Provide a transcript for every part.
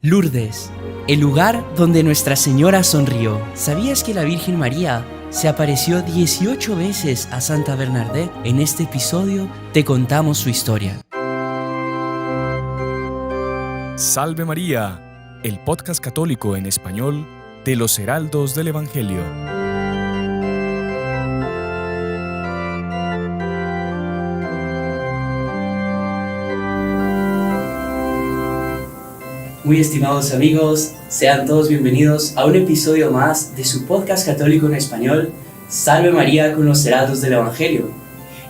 Lourdes, el lugar donde Nuestra Señora sonrió. ¿Sabías que la Virgen María se apareció 18 veces a Santa Bernadette? En este episodio te contamos su historia. Salve María, el podcast católico en español de los Heraldos del Evangelio. Muy estimados amigos, sean todos bienvenidos a un episodio más de su podcast católico en español, Salve María con los Heraldos del Evangelio.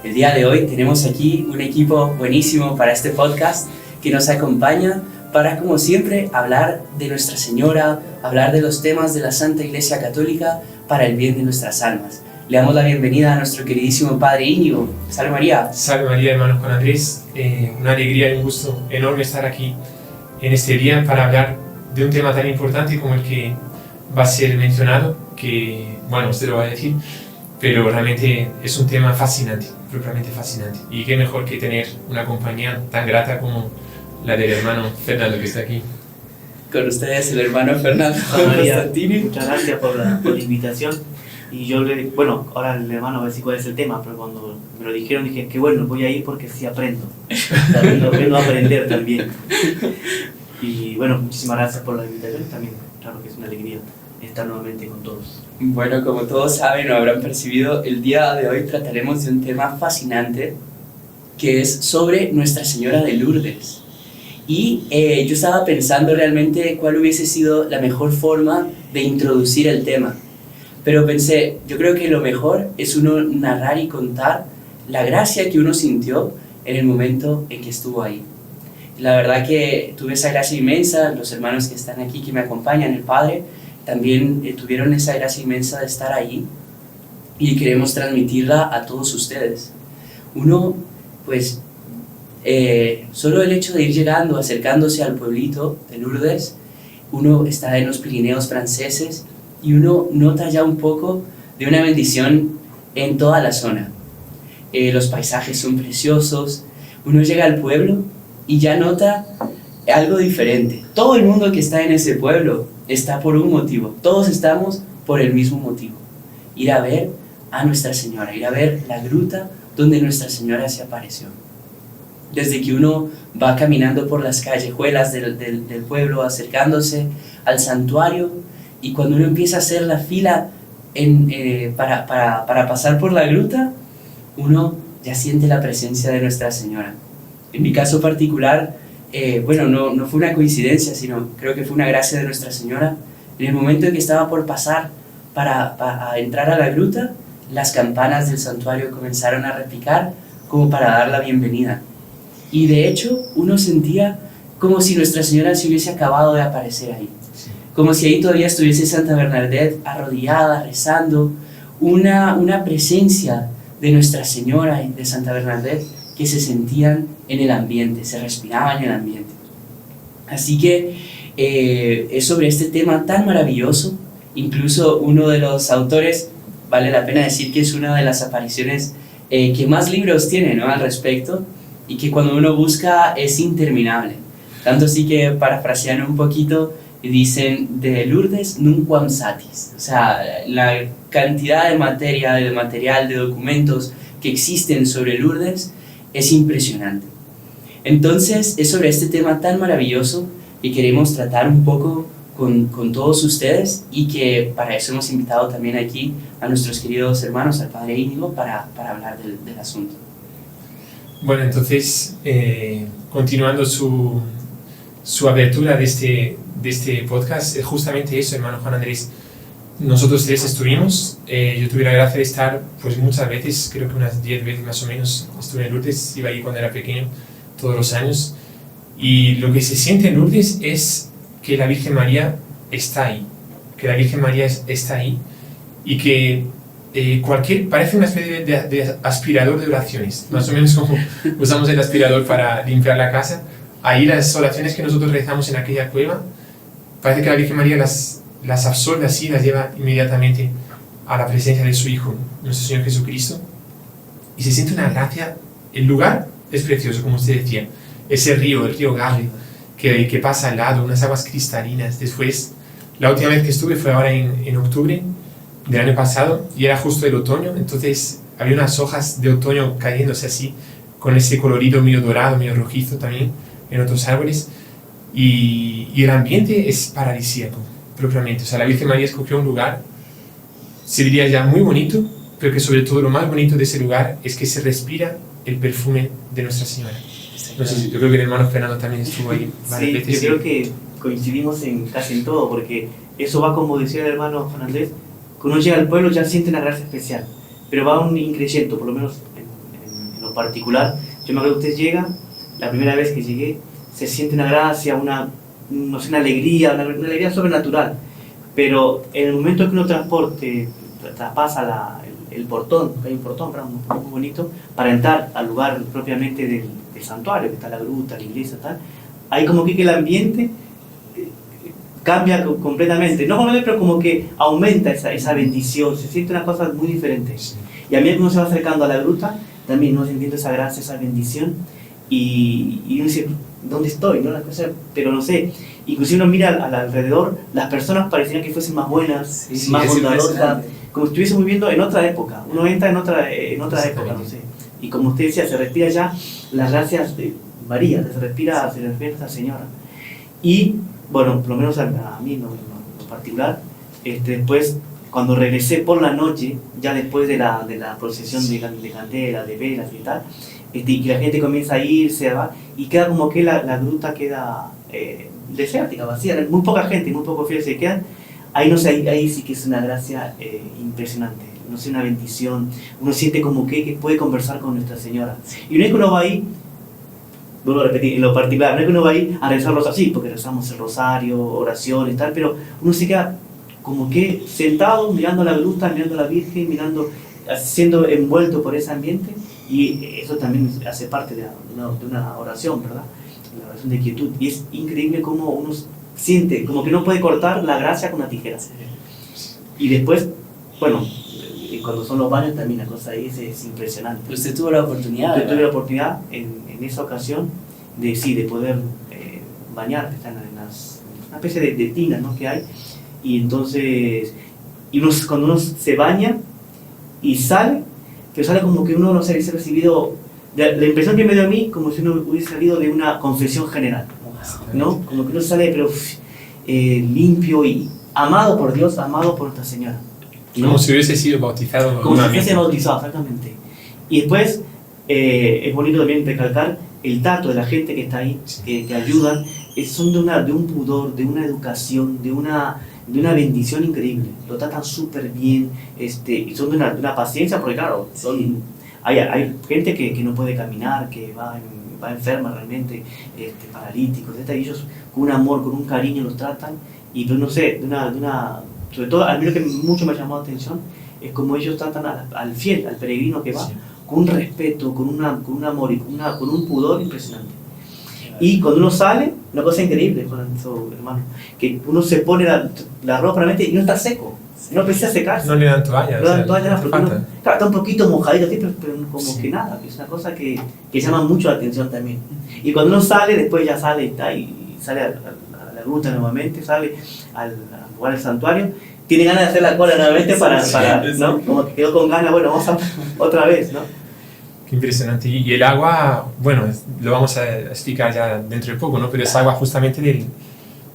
El día de hoy tenemos aquí un equipo buenísimo para este podcast que nos acompaña para, como siempre, hablar de Nuestra Señora, hablar de los temas de la Santa Iglesia Católica para el bien de nuestras almas. Le damos la bienvenida a nuestro queridísimo Padre Íñigo. Salve María. Salve María, hermanos Juan Andrés. Una alegría y un gusto enorme estar aquí en este día para hablar de un tema tan importante como el que va a ser mencionado, que, bueno, usted lo va a decir, pero realmente es un tema fascinante, propiamente fascinante. Y qué mejor que tener una compañía tan grata como la del hermano Fernando que está aquí. Con ustedes el hermano Fernando María, Constantini. muchas gracias por la invitación. Y yo ahora el hermano va a decir cuál es el tema, pero cuando me lo dijeron dije que bueno, voy a ir porque sí aprendo. Aprendo a aprender también. Y bueno, muchísimas gracias por la invitación. También, claro que es una alegría estar nuevamente con todos. Bueno, como todos saben o habrán percibido, el día de hoy trataremos de un tema fascinante que es sobre Nuestra Señora de Lourdes. Y yo estaba pensando realmente cuál hubiese sido la mejor forma de introducir el tema. Pero pensé, yo creo que lo mejor es uno narrar y contar la gracia que uno sintió en el momento en que estuvo ahí. La verdad que tuve esa gracia inmensa, los hermanos que están aquí, que me acompañan, el Padre, también tuvieron esa gracia inmensa de estar ahí y queremos transmitirla a todos ustedes. Uno, pues, solo el hecho de ir llegando, acercándose al pueblito de Lourdes, uno está en los Pirineos franceses y uno nota ya un poco de una bendición en toda la zona. Los paisajes son preciosos, uno llega al pueblo y ya nota algo diferente. Todo el mundo que está en ese pueblo está por un motivo, todos estamos por el mismo motivo: ir a ver a Nuestra Señora, ir a ver la gruta donde Nuestra Señora se apareció. Desde que uno va caminando por las callejuelas del pueblo, acercándose al santuario, y cuando uno empieza a hacer la fila para pasar por la gruta, uno ya siente la presencia de Nuestra Señora. En mi caso particular, no fue una coincidencia, sino creo que fue una gracia de Nuestra Señora. En el momento en que estaba por pasar para entrar a la gruta, las campanas del santuario comenzaron a repicar como para dar la bienvenida. Y de hecho, uno sentía como si Nuestra Señora se hubiese acabado de aparecer ahí. Como si ahí todavía estuviese Santa Bernadette arrodillada, rezando, una presencia de Nuestra Señora y de Santa Bernadette que se sentían en el ambiente, se respiraba en el ambiente. Así que es sobre este tema tan maravilloso. Incluso uno de los autores, vale la pena decir que es una de las apariciones que más libros tiene, ¿no?, al respecto, y que cuando uno busca es interminable. Tanto así que, parafraseando un poquito, dicen de Lourdes nunquam satis. O sea, la cantidad de material, de documentos que existen sobre Lourdes es impresionante. Entonces, es sobre este tema tan maravilloso que queremos tratar un poco con todos ustedes, y que para eso hemos invitado también aquí a nuestros queridos hermanos, al Padre Íñigo, para hablar del asunto. Bueno, entonces, continuando su abertura de este podcast, es justamente eso, hermano Juan Andrés. Nosotros tres estuvimos, yo tuve la gracia de estar pues muchas veces, creo que unas 10 veces más o menos, estuve en Lourdes, iba ahí cuando era pequeño, todos los años, y lo que se siente en Lourdes es que la Virgen María está ahí, está ahí, y que parece una especie de aspirador de oraciones, más o menos como usamos el aspirador para limpiar la casa. Ahí las oraciones que nosotros rezamos en aquella cueva, parece que la Virgen María las absorbe así, las lleva inmediatamente a la presencia de su Hijo, nuestro Señor Jesucristo, y se siente una gracia. El lugar es precioso, como usted decía, ese río, el río Garre, que pasa al lado, unas aguas cristalinas. Después, la última vez que estuve fue ahora en octubre del año pasado y era justo el otoño, entonces había unas hojas de otoño cayéndose así, con ese colorido medio dorado, medio rojizo también en otros árboles, y el ambiente es paradisíaco propiamente. O sea, la Virgen María escogió un lugar, se diría ya muy bonito, pero que sobre todo lo más bonito de ese lugar es que se respira el perfume de Nuestra Señora. No sé, yo creo que el hermano Fernando también estuvo ahí varias veces. Yo creo que coincidimos casi en todo, porque eso va, como decía el hermano Juan Andrés, cuando uno llega al pueblo ya siente una gracia especial, pero va un increyendo, por lo menos en lo particular. Yo me acuerdo que usted llega, la primera vez que llegué, se siente una gracia, una alegría, una alegría sobrenatural, pero en el momento que uno traspasa el portón, hay un portón muy bonito, para entrar al lugar propiamente del santuario, que está la gruta, la iglesia, tal, ahí como que el ambiente cambia completamente, no completamente, pero como que aumenta esa bendición, se siente una cosa muy diferente. Y a mí cuando se va acercando a la gruta, también uno sintiendo esa gracia, esa bendición, y uno dice, ¿dónde estoy? ¿No? Pero no sé, inclusive uno mira al alrededor, las personas parecían que fuesen más buenas, más bondadosas, como si estuviésemos viviendo en otra época, uno entra en otra época, no sé. Y como usted decía, se respira ya las gracias de María, se respira esta Señora. Y, bueno, por lo menos a mí, en lo particular, después, cuando regresé por la noche, ya después de la procesión de candela, de velas y tal, y la gente comienza a irse, ¿va? Y queda como que la gruta queda desértica, vacía, muy poca gente, muy pocos fieles se quedan. Ahí, no sé, ahí sí que es una gracia impresionante, no sé, una bendición. Uno siente como que puede conversar con Nuestra Señora. Y no es que uno va ahí, vuelvo a repetir, en lo particular, no es que uno va ahí a rezarlos así, porque rezamos el rosario, oraciones, tal, pero uno se queda como que sentado, mirando la gruta, mirando a la Virgen, siendo envuelto por ese ambiente, y eso también hace parte de una oración, ¿verdad? Una oración de quietud. Y es increíble cómo uno siente, como que no puede cortar la gracia con una tijera. Y después, bueno, cuando son los baños también la cosa ahí es impresionante. ¿Usted tuvo la oportunidad? Yo tuve la oportunidad en esa ocasión de poder bañar, que están en una especie de tinas, ¿no?, que hay. Y entonces, cuando uno se baña y sale, pero sale como que uno no se hubiese recibido, la impresión que me dio a mí, como si uno hubiese salido de una confesión general, ¿no? Como que uno sale, pero limpio y amado por Dios, amado por Nuestra Señora, ¿no? Como si hubiese sido bautizado. Como si hubiese bautizado, exactamente. Y después, es bonito también recalcar el trato de la gente que está ahí, que ayudan, son de un pudor, de una educación, de una bendición increíble. Lo tratan súper bien, y son de una paciencia, porque claro, hay gente que no puede caminar, que va enferma realmente, paralíticos, etc. Y ellos con un amor, con un cariño los tratan, y pues no sé, sobre todo a mí lo que mucho me ha llamado la atención es como ellos tratan al fiel, al peregrino que va, con un respeto, con un amor y con un pudor impresionante. Y cuando uno sale, una cosa increíble, hermano, que uno se pone la ropa realmente y no está seco, no precisa secarse. No le dan toalla. No le dan toalla, porque uno, claro, está un poquito mojadito, pero como que nada, que es una cosa que llama mucho la atención también. Y cuando uno sale, después ya sale y sale a la gruta nuevamente, sale al lugar del santuario, tiene ganas de hacer la cola nuevamente para ¿no? Como que quedó con ganas, bueno, vamos otra vez, ¿no? Qué impresionante. Y el agua, bueno, lo vamos a explicar ya dentro de poco, ¿no? Pero es agua justamente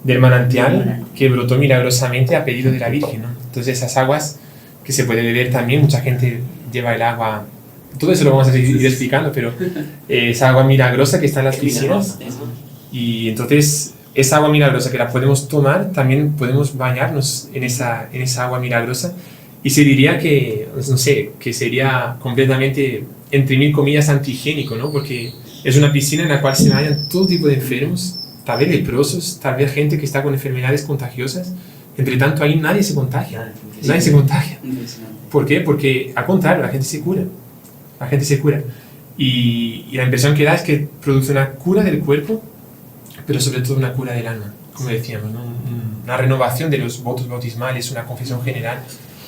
del manantial que brotó milagrosamente a pedido de la Virgen, ¿no? Entonces esas aguas que se puede beber también, mucha gente lleva el agua, todo eso lo vamos a ir explicando, pero esa agua milagrosa que está en las piscinas, y entonces esa agua milagrosa que la podemos tomar, también podemos bañarnos en esa agua milagrosa, y se diría que, no sé, que sería completamente, entre mil comillas, antihigiénico, ¿no? Porque es una piscina en la cual se bañan todo tipo de enfermos, tal vez leprosos, tal vez gente que está con enfermedades contagiosas. Entre tanto, ahí nadie se contagia. Nadie se contagia. ¿Por qué? Porque, al contrario, la gente se cura. La gente se cura. Y la impresión que da es que produce una cura del cuerpo, pero sobre todo una cura del alma, como decíamos, ¿no? Una renovación de los votos bautismales, una confesión general.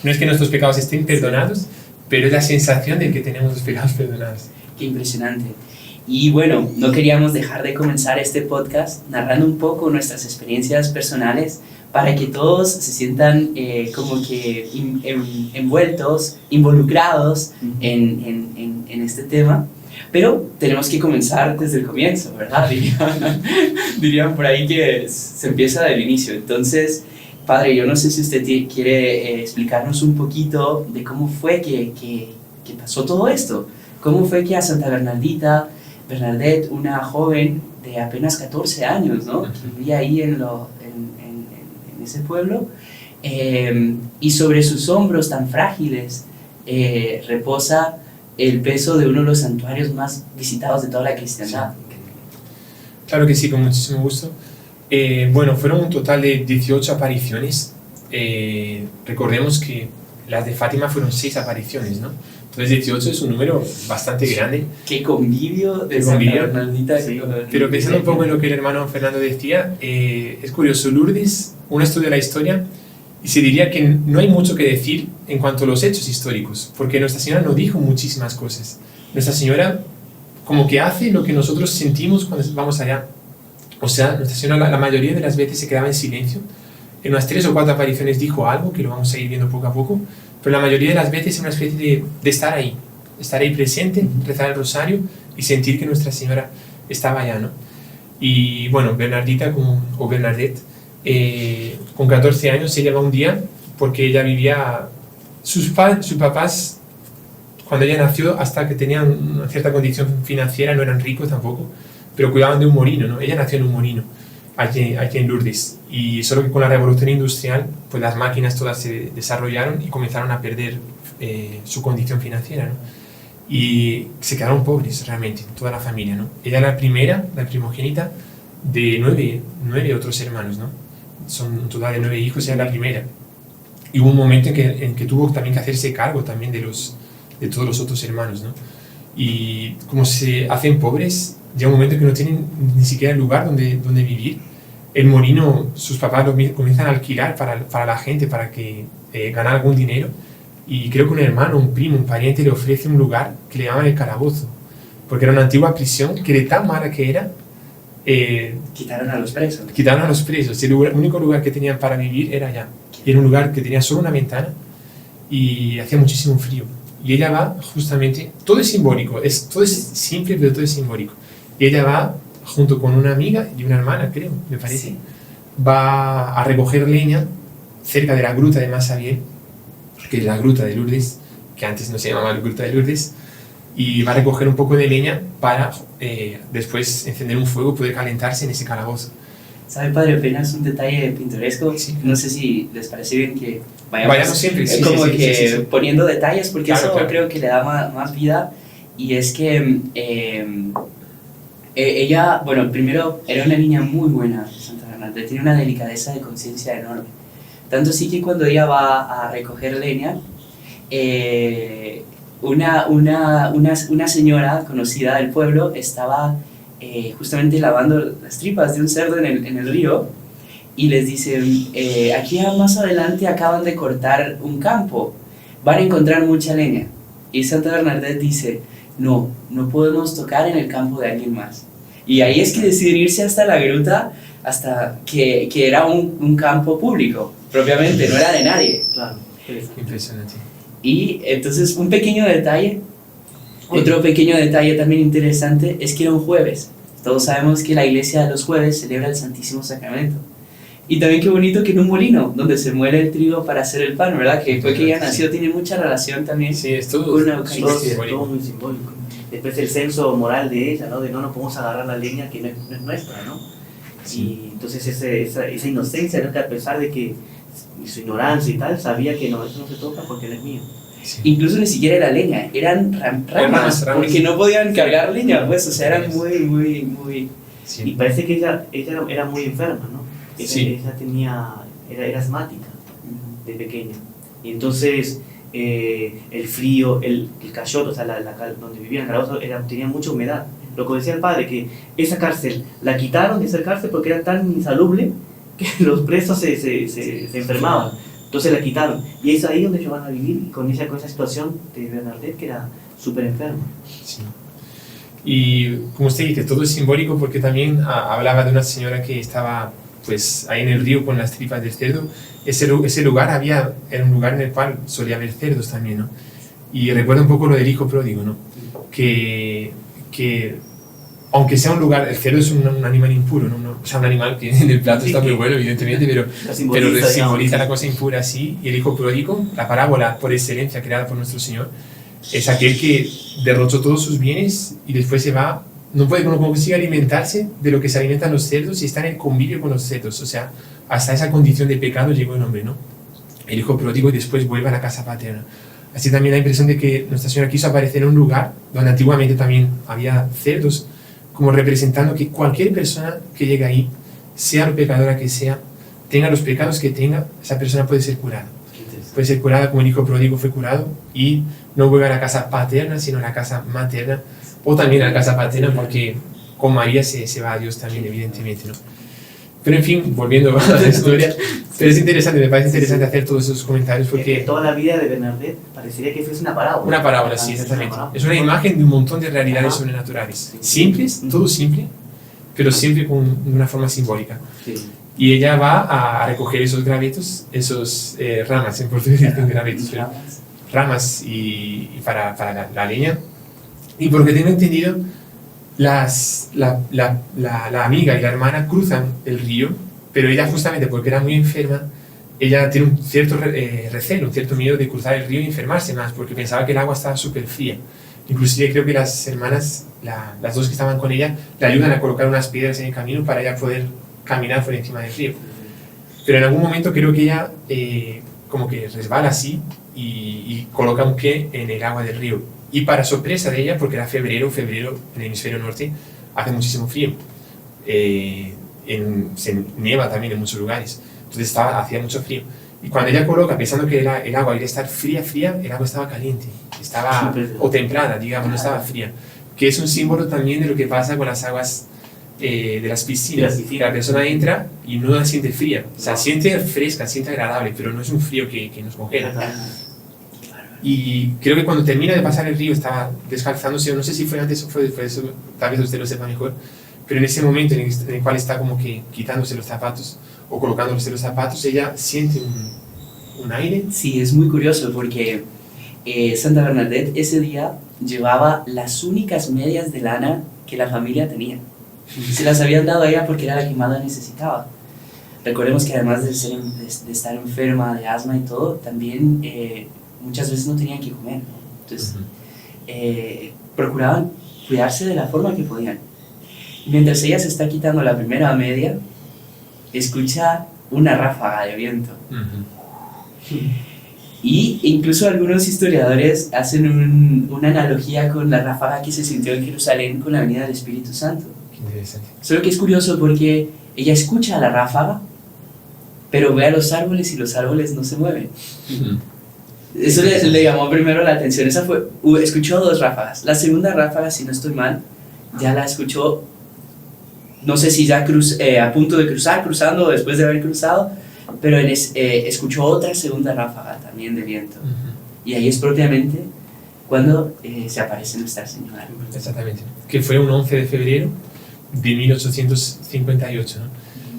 No es que nuestros pecados estén perdonados, pero es la sensación de que tenemos los pecados perdonados. Qué impresionante. Y bueno, no queríamos dejar de comenzar este podcast narrando un poco nuestras experiencias personales para que todos se sientan como que envueltos, involucrados en este tema. Pero tenemos que comenzar desde el comienzo, ¿verdad? Dirían por ahí que se empieza del inicio. Entonces, padre, yo no sé si usted quiere explicarnos un poquito de cómo fue que pasó todo esto. ¿Cómo fue que a Santa Bernadette, una joven de apenas 14 años, ¿no? Que vivía ahí en ese pueblo, y sobre sus hombros tan frágiles reposa el peso de uno de los santuarios más visitados de toda la cristiandad? Claro que sí, con muchísimo gusto. Bueno, fueron un total de 18 apariciones. Recordemos que las de Fátima fueron 6 apariciones, ¿no? Entonces 18 es un número bastante grande. ¡Qué convivio de Santa Bernardita! Sí. Pero pensando un poco en lo que el hermano Fernando decía, es curioso, Lourdes, uno estudia la historia y se diría que no hay mucho que decir en cuanto a los hechos históricos, porque Nuestra Señora no dijo muchísimas cosas. Nuestra Señora como que hace lo que nosotros sentimos cuando vamos allá. O sea, Nuestra Señora la mayoría de las veces se quedaba en silencio. En unas 3 o 4 apariciones dijo algo, que lo vamos a ir viendo poco a poco, pero la mayoría de las veces es una especie de estar ahí presente, rezar el rosario y sentir que Nuestra Señora estaba allá, ¿no? Y bueno, Bernardita o Bernadette, con 14 años se lleva un día porque ella vivía, sus papás, cuando ella nació, hasta que tenían una cierta condición financiera, no eran ricos tampoco, pero cuidaban de un molino, ¿no? Ella nació en un molino, aquí en Lourdes, y solo que con la revolución industrial, pues las máquinas todas se desarrollaron y comenzaron a perder su condición financiera, ¿no? Y se quedaron pobres realmente, toda la familia, ¿no? Ella era la primera, la primogénita, de 9 otros hermanos, ¿no? Son un total de 9 hijos, ella era la primera. Y hubo un momento en que tuvo también que hacerse cargo también de todos los otros hermanos, ¿no? Y como se hacen pobres, llega un momento que no tienen ni siquiera lugar donde vivir. El molino, sus papás lo comienzan a alquilar para la gente, para que ganar algún dinero. Y creo que un hermano, un primo, un pariente le ofrece un lugar que le llaman el calabozo, porque era una antigua prisión que de tan mala que era, Quitaron a los presos. Quitaron a los presos. El único lugar que tenían para vivir era allá. Y era un lugar que tenía solo una ventana y hacía muchísimo frío. Y ella va justamente, todo es simbólico, todo es simple, pero todo es simbólico. Y ella va junto con una amiga y una hermana, creo, me parece. Sí. Va a recoger leña cerca de la gruta de Massabielle, que es la gruta de Lourdes, que antes no se llamaba la gruta de Lourdes, y va a recoger un poco de leña para después encender un fuego y poder calentarse en ese calabozo. ¿Sabe, padre? Apenas un detalle pintoresco. Sí. No sé si les parece bien que vayamos siempre sí, como sí, que sí. Poniendo detalles, porque claro, eso claro. Creo que le da más vida. Y es que ella, bueno, primero era una niña muy buena, Santa Bernadette, tiene una delicadeza de conciencia enorme. Tanto así que cuando ella va a recoger leña, una señora conocida del pueblo estaba justamente lavando las tripas de un cerdo en el río y les dice, aquí más adelante acaban de cortar un campo, van a encontrar mucha leña. Y Santa Bernadette dice, no podemos tocar en el campo de alguien más. Y ahí es que deciden irse hasta la gruta, hasta que era un campo público, propiamente, no era de nadie. Claro, impresionante. Y entonces un pequeño detalle, otro pequeño detalle también interesante es que era un jueves. Todos sabemos que la iglesia de los jueves celebra el Santísimo Sacramento. Y también qué bonito que en un molino, donde se muele el trigo para hacer el pan, ¿verdad? Que fue que ella nació, tiene mucha relación también con una Eucaristía. Todo muy simbólico. Después el censo moral de ella, ¿no? De no nos podemos agarrar la leña que no es nuestra, ¿no? Sí. Y entonces esa inocencia, ¿no? Que a pesar de que su ignorancia y tal, sabía que no, eso no se toca porque él es mío. Sí. Incluso ni siquiera era leña, eran ramas, porque no podían cargar leña, pues, o sea, eran muy... Sí. Y parece que ella era muy enferma, ¿no? Ella era asmática de pequeña. Y entonces el frío, el cayoto, o sea, donde vivía en el calabozo, tenía mucha humedad. Lo que decía el padre, que esa cárcel la quitaron de esa cárcel porque era tan insalubre que los presos se enfermaban. Entonces la quitaron. Y es ahí donde ellos van a vivir con esa situación de Bernadette, que era súper enferma. Sí. Y como usted dice, todo es simbólico porque también hablaba de una señora que estaba pues ahí en el río con las tripas del cerdo. Ese lugar era un lugar en el cual solía haber cerdos también, ¿no? Y recuerda un poco lo del hijo pródigo, ¿no? Que aunque sea un lugar, el cerdo es un animal impuro, ¿no? O sea, un animal que en el plato está muy bueno, evidentemente, pero simboliza la cosa impura así. Y el hijo pródigo, la parábola por excelencia creada por nuestro Señor, es aquel que derrochó todos sus bienes y después se va, no consigue alimentarse de lo que se alimentan los cerdos y está en el convivio con los cerdos. O sea, hasta esa condición de pecado llegó el hombre, ¿no? El hijo pródigo y después vuelve a la casa paterna. Así también la impresión de que Nuestra Señora quiso aparecer en un lugar donde antiguamente también había cerdos, como representando que cualquier persona que llegue ahí, sea lo pecadora que sea, tenga los pecados que tenga, esa persona puede ser curada. Puede ser curada como el hijo pródigo fue curado y no vuelve a la casa paterna, sino a la casa materna, o también a la casa paterna, porque con María se va a Dios también, evidentemente, ¿no? Pero en fin, volviendo a la historia, pero es interesante, me parece interesante hacer todos esos comentarios porque... Toda la vida de Bernadette parecería que fuese una parábola. Una parábola, sí, exactamente. Es una imagen de un montón de realidades sobrenaturales. Simples, todo simple, pero siempre con una forma simbólica. Sí. Y ella va a recoger esos gravetos, esos ramas, en portugués dicen gravetos, pero ramas y para la leña. Y porque tengo entendido, la amiga y la hermana cruzan el río, pero ella justamente porque era muy enferma, ella tiene un cierto recelo, un cierto miedo de cruzar el río y enfermarse más, porque pensaba que el agua estaba súper fría. Inclusive creo que las hermanas, las dos que estaban con ella, le ayudan a colocar unas piedras en el camino para ella poder caminar por encima del río. Pero en algún momento creo que ella como que resbala así y coloca un pie en el agua del río. Y para sorpresa de ella, porque era febrero en el hemisferio norte, hace muchísimo frío. Se nieva también en muchos lugares. Entonces hacía mucho frío. Y cuando ella coloca, pensando que el agua iba a estar fría, el agua estaba caliente. O templada, digamos, no estaba fría. Que es un símbolo también de lo que pasa con las aguas de las piscinas. Que la persona entra y no la siente fría. O sea, siente fresca, siente agradable, pero no es un frío que nos congela. Y creo que cuando termina de pasar el río estaba descalzándose, no sé si fue antes o fue después, tal vez usted lo sepa mejor, pero en ese momento en el cual está como que quitándose los zapatos o colocándose los zapatos, ella siente un aire. Sí, es muy curioso porque Santa Bernadette ese día llevaba las únicas medias de lana que la familia tenía. Se las habían dado a ella porque era la que más la necesitaba. Recordemos que además de estar enferma de asma y todo, también muchas veces no tenían que comer, ¿no? Entonces procuraban cuidarse de la forma que podían. Mientras ella se está quitando la primera media, escucha una ráfaga de viento. Y incluso algunos historiadores hacen una analogía con la ráfaga que se sintió en Jerusalén con la venida del Espíritu Santo. Qué interesante. Solo que es curioso porque ella escucha la ráfaga, pero ve a los árboles y los árboles no se mueven. Eso le llamó primero la atención. Escuchó 2 ráfagas. La segunda ráfaga, si no estoy mal, ya la escuchó, no sé si ya a punto de cruzando o después de haber cruzado, pero escuchó otra segunda ráfaga también de viento. Y ahí es propiamente cuando se aparece Nuestra Señora. Exactamente. Que fue un 11 de febrero de 1858, ¿no?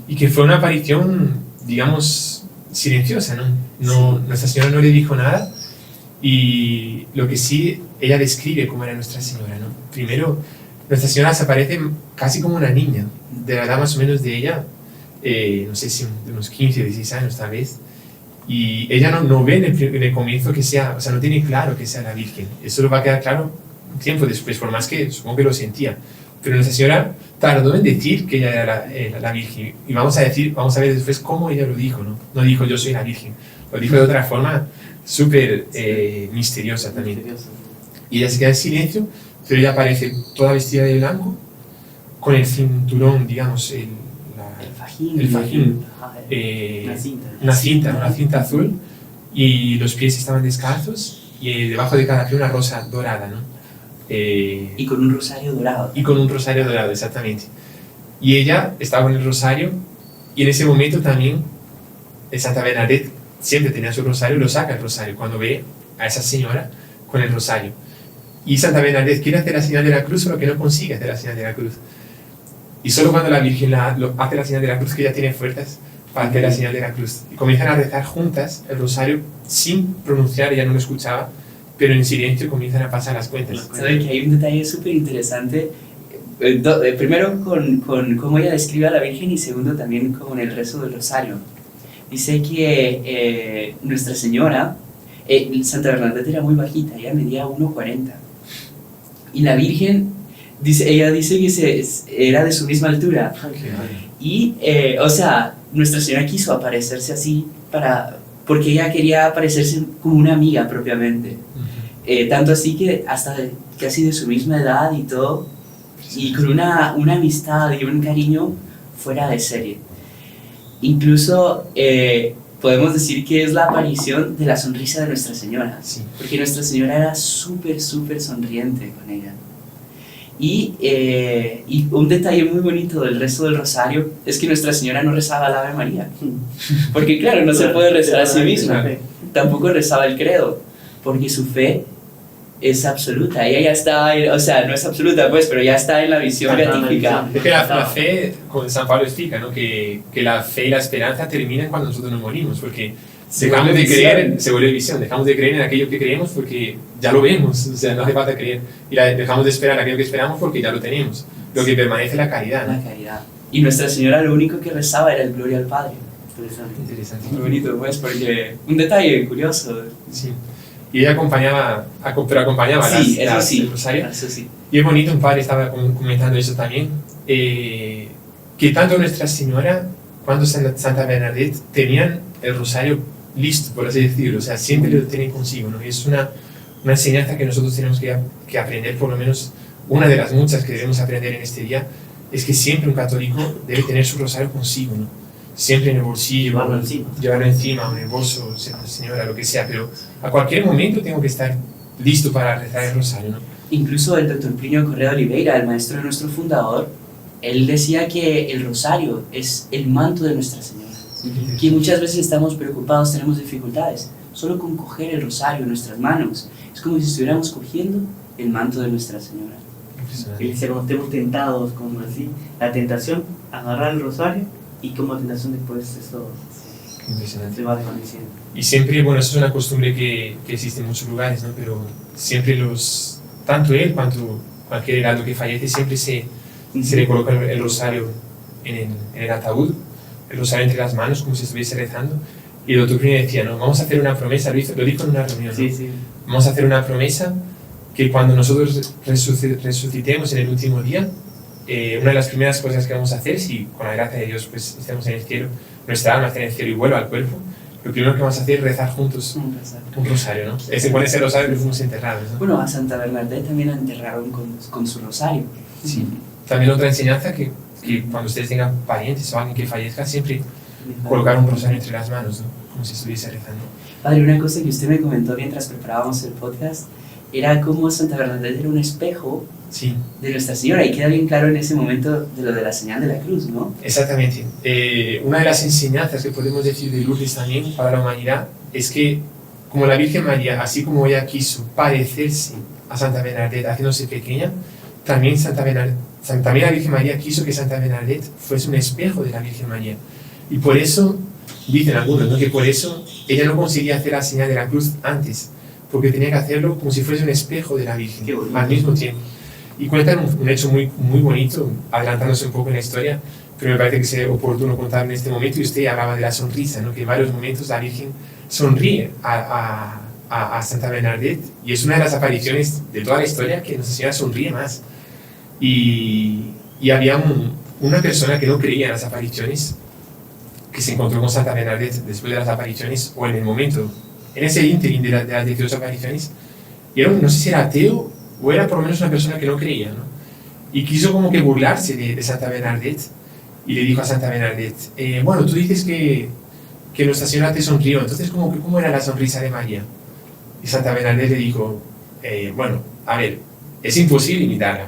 Y que fue una aparición, digamos, silenciosa, ¿no? Nuestra Señora no le dijo nada, y lo que sí ella describe cómo era Nuestra Señora, ¿no? Primero, Nuestra Señora se aparece casi como una niña, de la edad más o menos de ella, no sé si de unos 15 o 16 años tal vez, y ella no ve en el comienzo que sea, o sea, no tiene claro que sea la Virgen. Eso lo va a quedar claro un tiempo después, por más que supongo que lo sentía. Pero Nuestra Señora tardó en decir que ella era la Virgen. Y vamos a ver después cómo ella lo dijo, ¿no? No dijo yo soy la Virgen. Lo dijo de otra forma súper misteriosa también. Y ella se queda en silencio, pero ella aparece toda vestida de blanco, con el cinturón, digamos, el fajín, una cinta azul, y los pies estaban descalzos, y debajo de cada pie una rosa dorada, ¿no? Y con un rosario dorado. Y con un rosario dorado, exactamente. Y ella estaba con el rosario, y en ese momento también Santa Bernadette siempre tenía su rosario y lo saca el rosario cuando ve a esa señora con el rosario. Y Santa Bernadette quiere hacer la señal de la cruz, solo que no consigue hacer la señal de la cruz. Y solo cuando la Virgen hace la señal de la cruz que ella tiene fuerzas para hacer la señal de la cruz. Y comienzan a rezar juntas el rosario sin pronunciar, ella no lo escuchaba, pero en silencio comienzan a pasar las cuentas. Saben que hay un detalle súper interesante, primero con cómo ella describe a la Virgen y segundo también con el rezo del rosario. Dice que Nuestra Señora, Santa Bernadette era muy bajita, ella medía 1,40. Y la Virgen, ella dice que era de su misma altura. Y, o sea, Nuestra Señora quiso aparecerse así porque ella quería aparecerse como una amiga propiamente. Tanto así que hasta casi de su misma edad y todo, y con una amistad y un cariño fuera de serie. Incluso podemos decir que es la aparición de la sonrisa de Nuestra Señora, Sí. porque Nuestra Señora era súper sonriente con ella. Y un detalle muy bonito del rezo del rosario es que Nuestra Señora no rezaba el Ave María, porque claro, no se puede rezar a sí misma, tampoco rezaba el credo, porque su fe es absoluta, ella ya está, o sea, no es absoluta pues, pero ya está en la visión beatífica. Es que la fe, como San Pablo explica, ¿no? que la fe y la esperanza terminan cuando nosotros nos morimos, porque dejamos de creer, se vuelve visión, dejamos de creer en aquello que creemos porque ya lo vemos, o sea, no hace falta creer, y dejamos de esperar aquello que esperamos porque ya lo tenemos, lo que permanece es la caridad, ¿no? La caridad. Y Nuestra Señora lo único que rezaba era el Gloria al Padre. Interesante. Muy bonito pues, porque un detalle curioso. Sí. Y ella acompañaba Sí, el rosario. Eso sí. Y es bonito, un padre estaba comentando eso también, que tanto Nuestra Señora cuanto Santa Bernadette tenían el rosario listo, por así decirlo, o sea, siempre lo tienen consigo, ¿no? Y es una enseñanza que nosotros tenemos que aprender, por lo menos una de las muchas que debemos aprender en este día, es que siempre un católico debe tener su rosario consigo, ¿no? Siempre en el bolsillo, llevarlo encima, o en el bolso, señora, lo que sea, pero a cualquier momento tengo que estar listo para rezar el rosario, ¿no? Incluso el doctor Plinio Correa de Oliveira, el maestro de nuestro fundador, él decía que el rosario es el manto de Nuestra Señora, que muchas veces estamos preocupados, tenemos dificultades, solo con coger el rosario en nuestras manos, es como si estuviéramos cogiendo el manto de Nuestra Señora. Y dice, cuando estemos tentados, como así, la tentación, agarrar el rosario, y como tentación después eso se va desvaneciendo. Y siempre, bueno, eso es una costumbre que existe en muchos lugares, ¿no? Pero siempre tanto él cuanto cualquier heraldo que fallece, siempre se le coloca el rosario en el ataúd, el rosario entre las manos, como si estuviese rezando. Y el doctor Plinio decía, no, vamos a hacer una promesa, lo dijo en una reunión, ¿no? Sí. Vamos a hacer una promesa que cuando nosotros resucitemos en el último día, una de las primeras cosas que vamos a hacer, si con la gracia de Dios pues estamos en el cielo, nuestra alma está en el cielo y vuelve al cuerpo, lo primero que vamos a hacer es rezar juntos un rosario, ¿no? Con ese rosario que fuimos enterrados, ¿no? Bueno, a Santa Bernadette también la enterraron con su rosario. Sí. También otra enseñanza que cuando ustedes tengan parientes o alguien que fallezca, siempre colocar un rosario entre las manos, ¿no? Como si estuviese rezando. Padre, una cosa que usted me comentó mientras preparábamos el podcast era cómo Santa Bernadette era un espejo de Nuestra Señora, y queda bien claro en ese momento de lo de la señal de la cruz, ¿no? Exactamente. Una de las enseñanzas que podemos decir de Lourdes también para la humanidad es que, como la Virgen María, así como ella quiso parecerse a Santa Bernadette haciéndose pequeña, también la Virgen María quiso que Santa Bernadette fuese un espejo de la Virgen María. Y por eso, dicen algunos, ¿no?, que por eso ella no conseguía hacer la señal de la cruz antes, porque tenía que hacerlo como si fuese un espejo de la Virgen al mismo tiempo. Y cuentan un hecho muy, muy bonito, adelantándose un poco en la historia, pero me parece que es oportuno contar en este momento. Y usted hablaba de la sonrisa, ¿no?, que en varios momentos la Virgen sonríe a Santa Bernadette, y es una de las apariciones de toda la historia que Nuestra Señora sonríe más. Y había una persona que no creía en las apariciones, que se encontró con Santa Bernadette después de las apariciones, o en el momento, en ese ínterin de las 18 apariciones, y era, no sé si era ateo o era por lo menos una persona que no creía, ¿no? Y quiso como que burlarse de Santa Bernadette, y le dijo a Santa Bernadette, bueno, tú dices que Nuestra Señora te sonrió, entonces ¿cómo era la sonrisa de María? Y Santa Bernadette le dijo, bueno, a ver, es imposible imitarla,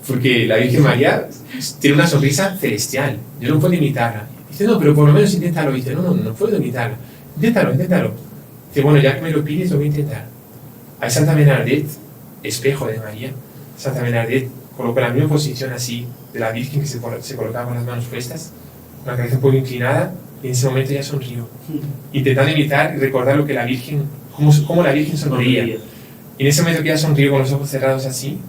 porque la Virgen María tiene una sonrisa celestial, yo no puedo imitarla. Dice, no, pero por lo menos inténtalo. Dice, no puedo imitarla, inténtalo. Dice, bueno, ya que me lo pides, lo voy a intentar. Ahí Santa Bernadette espejo de María, Santa Bernadette colocó la misma posición así de la Virgen, que se colocaba con las manos puestas, con la cabeza un poco inclinada, y en ese momento ella sonrió, intentando imitar y recordar lo que la Virgen, cómo la Virgen sonreía. Y en ese momento que ella sonrió con los ojos cerrados así,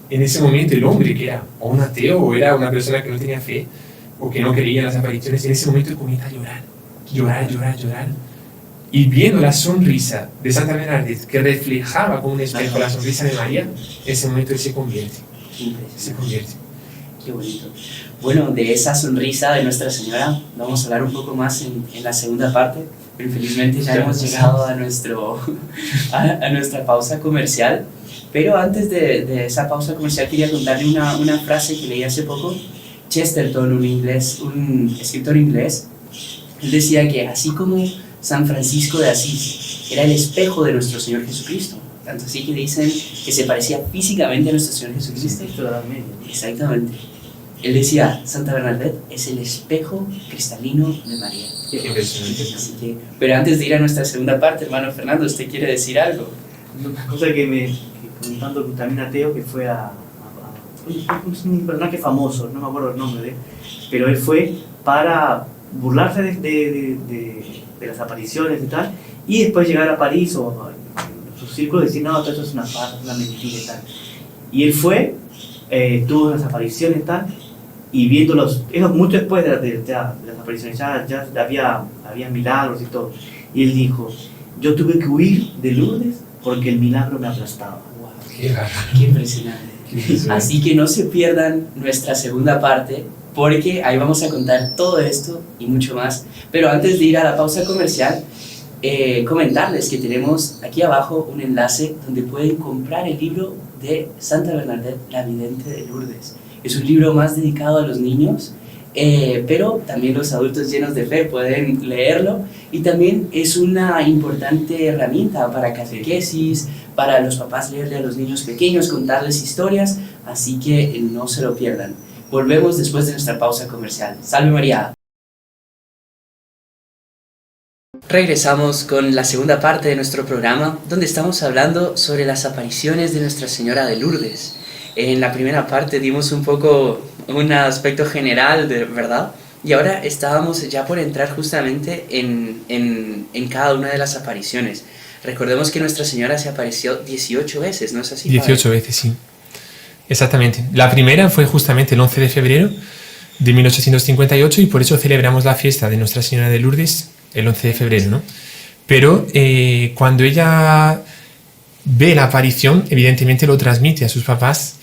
en ese momento el hombre, que era o un ateo o era una persona que no tenía fe o que no creía en las apariciones, en ese momento comienza a llorar. Y viendo la sonrisa de Santa Bernadette, que reflejaba como un espejo la sonrisa de María, en ese momento él se convierte. Qué bonito. Bueno, de esa sonrisa de Nuestra Señora vamos a hablar un poco más en la segunda parte. Infelizmente ya hemos llegado a nuestra pausa comercial. Pero antes de esa pausa comercial quería contarle una frase que leí hace poco. Chesterton, un escritor inglés, él decía que así como San Francisco de Asís era el espejo de nuestro Señor Jesucristo, tanto así que dicen que se parecía físicamente a nuestro Señor Jesucristo. Exactamente. Él decía, Santa Bernadette es el espejo cristalino de María. Así que, pero antes de ir a nuestra segunda parte, hermano Fernando, ¿usted quiere decir algo? Una cosa que comentando también ateo, que fue a un personaje famoso, no me acuerdo el nombre de él, pero él fue para burlarse de las apariciones y tal, y después llegar a París o en su círculo y decir, no, todo eso es una farsa, una mentira y tal. Y él fue, tuvo unas apariciones y tal, y viéndolos, eso mucho después de las apariciones, ya había milagros y todo. Y él dijo, yo tuve que huir de Lourdes porque el milagro me aplastaba. Wow, qué impresionante. Así que no se pierdan nuestra segunda parte, porque ahí vamos a contar todo esto y mucho más. Pero antes de ir a la pausa comercial, comentarles que tenemos aquí abajo un enlace donde pueden comprar el libro de Santa Bernadette, la vidente de Lourdes. Es un libro más dedicado a los niños, pero también los adultos llenos de fe pueden leerlo, y también es una importante herramienta para catequesis, para los papás leerle a los niños pequeños, contarles historias, así que no se lo pierdan. Volvemos después de nuestra pausa comercial. ¡Salve María! Regresamos con la segunda parte de nuestro programa, donde estamos hablando sobre las apariciones de Nuestra Señora de Lourdes. En la primera parte dimos un poco un aspecto general, ¿verdad? Y ahora estábamos ya por entrar justamente en cada una de las apariciones. Recordemos que Nuestra Señora se apareció 18 veces, ¿no es así, padre? 18 veces, sí. Exactamente. La primera fue justamente el 11 de febrero de 1858 y por eso celebramos la fiesta de Nuestra Señora de Lourdes el 11 de febrero, ¿no? Pero cuando ella ve la aparición, evidentemente lo transmite a sus papás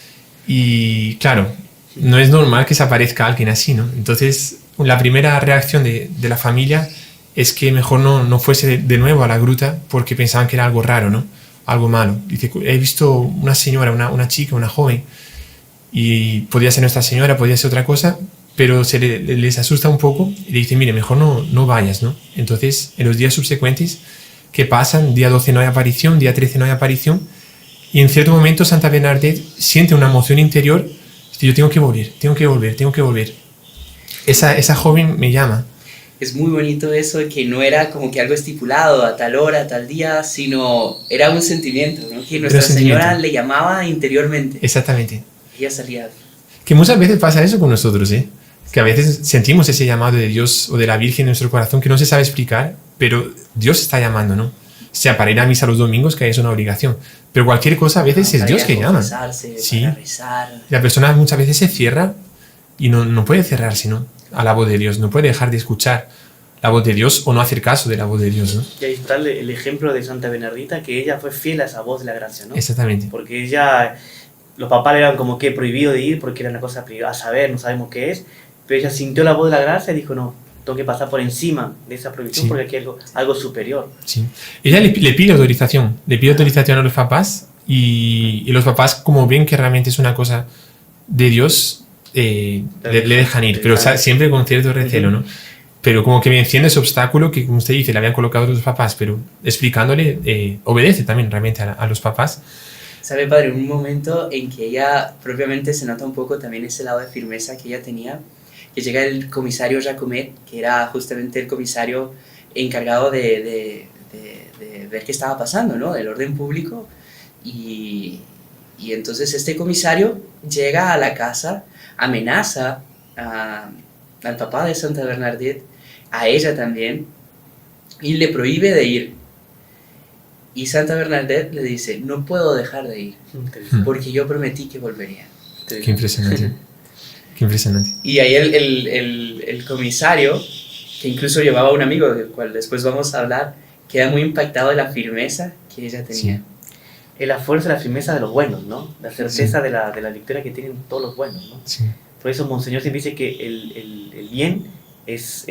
y, claro, no es normal que se aparezca alguien así, ¿no? Entonces, la primera reacción de la familia es que mejor no fuese de nuevo a la gruta porque pensaban que era algo raro, ¿no? Algo malo. Dice, he visto una señora, una chica, una joven, y podía ser Nuestra Señora, podía ser otra cosa, pero les asusta un poco y le dice, mire, mejor no vayas, ¿no? Entonces, en los días subsecuentes, ¿qué pasan? Día 12 no hay aparición, día 13 no hay aparición, y en cierto momento Santa Bernadette siente una emoción interior, dice, yo tengo que volver. Esa joven me llama. Es muy bonito eso, que no era como que algo estipulado a tal hora, a tal día, sino era un sentimiento, ¿no? Que Nuestra Señora le llamaba interiormente. Exactamente. Ella salía. Que muchas veces pasa eso con nosotros, ¿eh? Que a veces sentimos ese llamado de Dios o de la Virgen en nuestro corazón que no se sabe explicar, pero Dios está llamando, ¿no? O sea, para ir a misa los domingos, que es una obligación. Pero cualquier cosa a veces es Dios que llama. Sí. Para rezar. La persona muchas veces se cierra y no puede cerrarse, ¿no? A la voz de Dios, no puede dejar de escuchar la voz de Dios o no hacer caso de la voz de Dios, ¿no? Y ahí está el ejemplo de Santa Bernardita, que ella fue fiel a esa voz de la gracia, ¿no? Exactamente. Porque ella, los papás le eran como que prohibido de ir porque era una cosa a saber, no sabemos qué es, pero ella sintió la voz de la gracia y dijo, no, tengo que pasar por encima de esa prohibición, sí, porque aquí hay algo superior. Sí. Ella le pide autorización a los papás y los papás, como ven que realmente es una cosa de Dios, le dejan ir, pero siempre con cierto recelo, ¿no? Pero como que venciendo ese obstáculo que, como usted dice, le habían colocado los papás, pero explicándole, obedece también realmente a los papás. ¿Sabe, padre? Un momento en que ella propiamente se nota un poco también ese lado de firmeza que ella tenía, que llega el comisario Jacomet, que era justamente el comisario encargado de ver qué estaba pasando, ¿no? Del orden público, y Y entonces este comisario llega a la casa, amenaza al papá de Santa Bernadette, a ella también, y le prohíbe de ir. Y Santa Bernadette le dice, no puedo dejar de ir, porque yo prometí que volvería. Qué impresionante. Qué impresionante. Y ahí el comisario, que incluso llevaba a un amigo, del cual después vamos a hablar, queda muy impactado de la firmeza que ella tenía. Sí. Es la fuerza y la firmeza de los buenos, ¿no? La certeza de la victoria que tienen todos los buenos, ¿no? Sí. Por eso Monseñor siempre dice que el bien es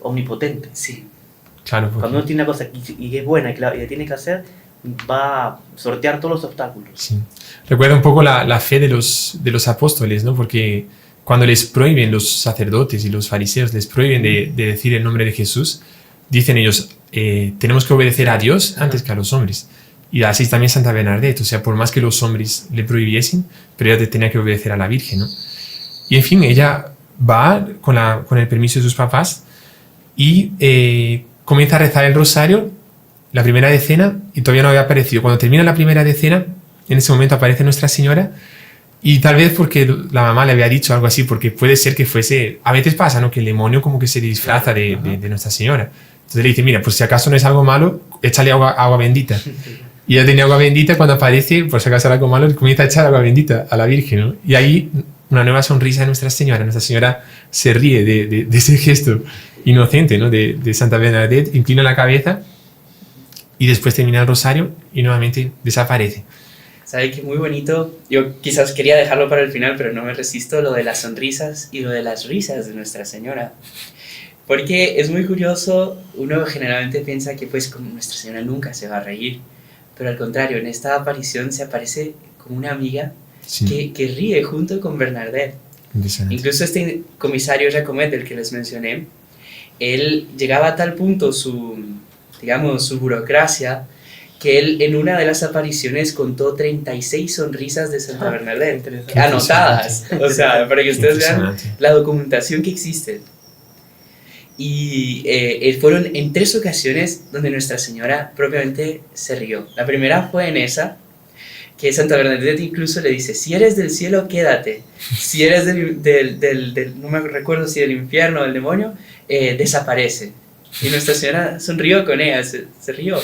omnipotente. Sí. Claro, porque... Cuando uno tiene una cosa y que es buena y la tiene que hacer, va a sortear todos los obstáculos. Sí. Recuerda un poco la fe de los apóstoles, ¿no? Porque cuando les prohíben los sacerdotes y los fariseos, les prohíben de decir el nombre de Jesús, dicen ellos, tenemos que obedecer a Dios antes que a los hombres. Y así también Santa Bernadette, o sea, por más que los hombres le prohibiesen, pero ella tenía que obedecer a la Virgen, ¿no? Y en fin, ella va con el permiso de sus papás y comienza a rezar el rosario, la primera decena, y todavía no había aparecido. Cuando termina la primera decena, en ese momento aparece Nuestra Señora, y tal vez porque la mamá le había dicho algo así, porque puede ser que fuese... A veces pasa, ¿no? Que el demonio como que se disfraza de Nuestra Señora. Entonces le dice, mira, pues si acaso no es algo malo, échale agua bendita. Y ella tenía agua bendita, cuando aparece, por si acaso era algo malo, comienza a echar agua bendita a la Virgen, ¿no? Y ahí una nueva sonrisa de Nuestra Señora. Nuestra Señora se ríe de ese gesto inocente, ¿no? De Santa Bernadette, inclina la cabeza y después termina el rosario y nuevamente desaparece. ¿Sabe qué? Muy bonito. Yo quizás quería dejarlo para el final, pero no me resisto, lo de las sonrisas y lo de las risas de Nuestra Señora. Porque es muy curioso, uno generalmente piensa que pues como Nuestra Señora nunca se va a reír, pero al contrario, en esta aparición se aparece como una amiga que ríe junto con Bernadette. Incluso este comisario Jacomet, del que les mencioné, él llegaba a tal punto su burocracia, que él en una de las apariciones contó 36 sonrisas de Santa Bernadette, anotadas, o sea, para que ustedes vean la documentación que existe. Y fueron en 3 ocasiones donde Nuestra Señora propiamente se rió. La primera fue en esa, que Santa Bernadette incluso le dice, si eres del cielo, quédate. Si eres no me recuerdo si del infierno o del demonio, desaparece. Y Nuestra Señora sonrió con ella, se rió.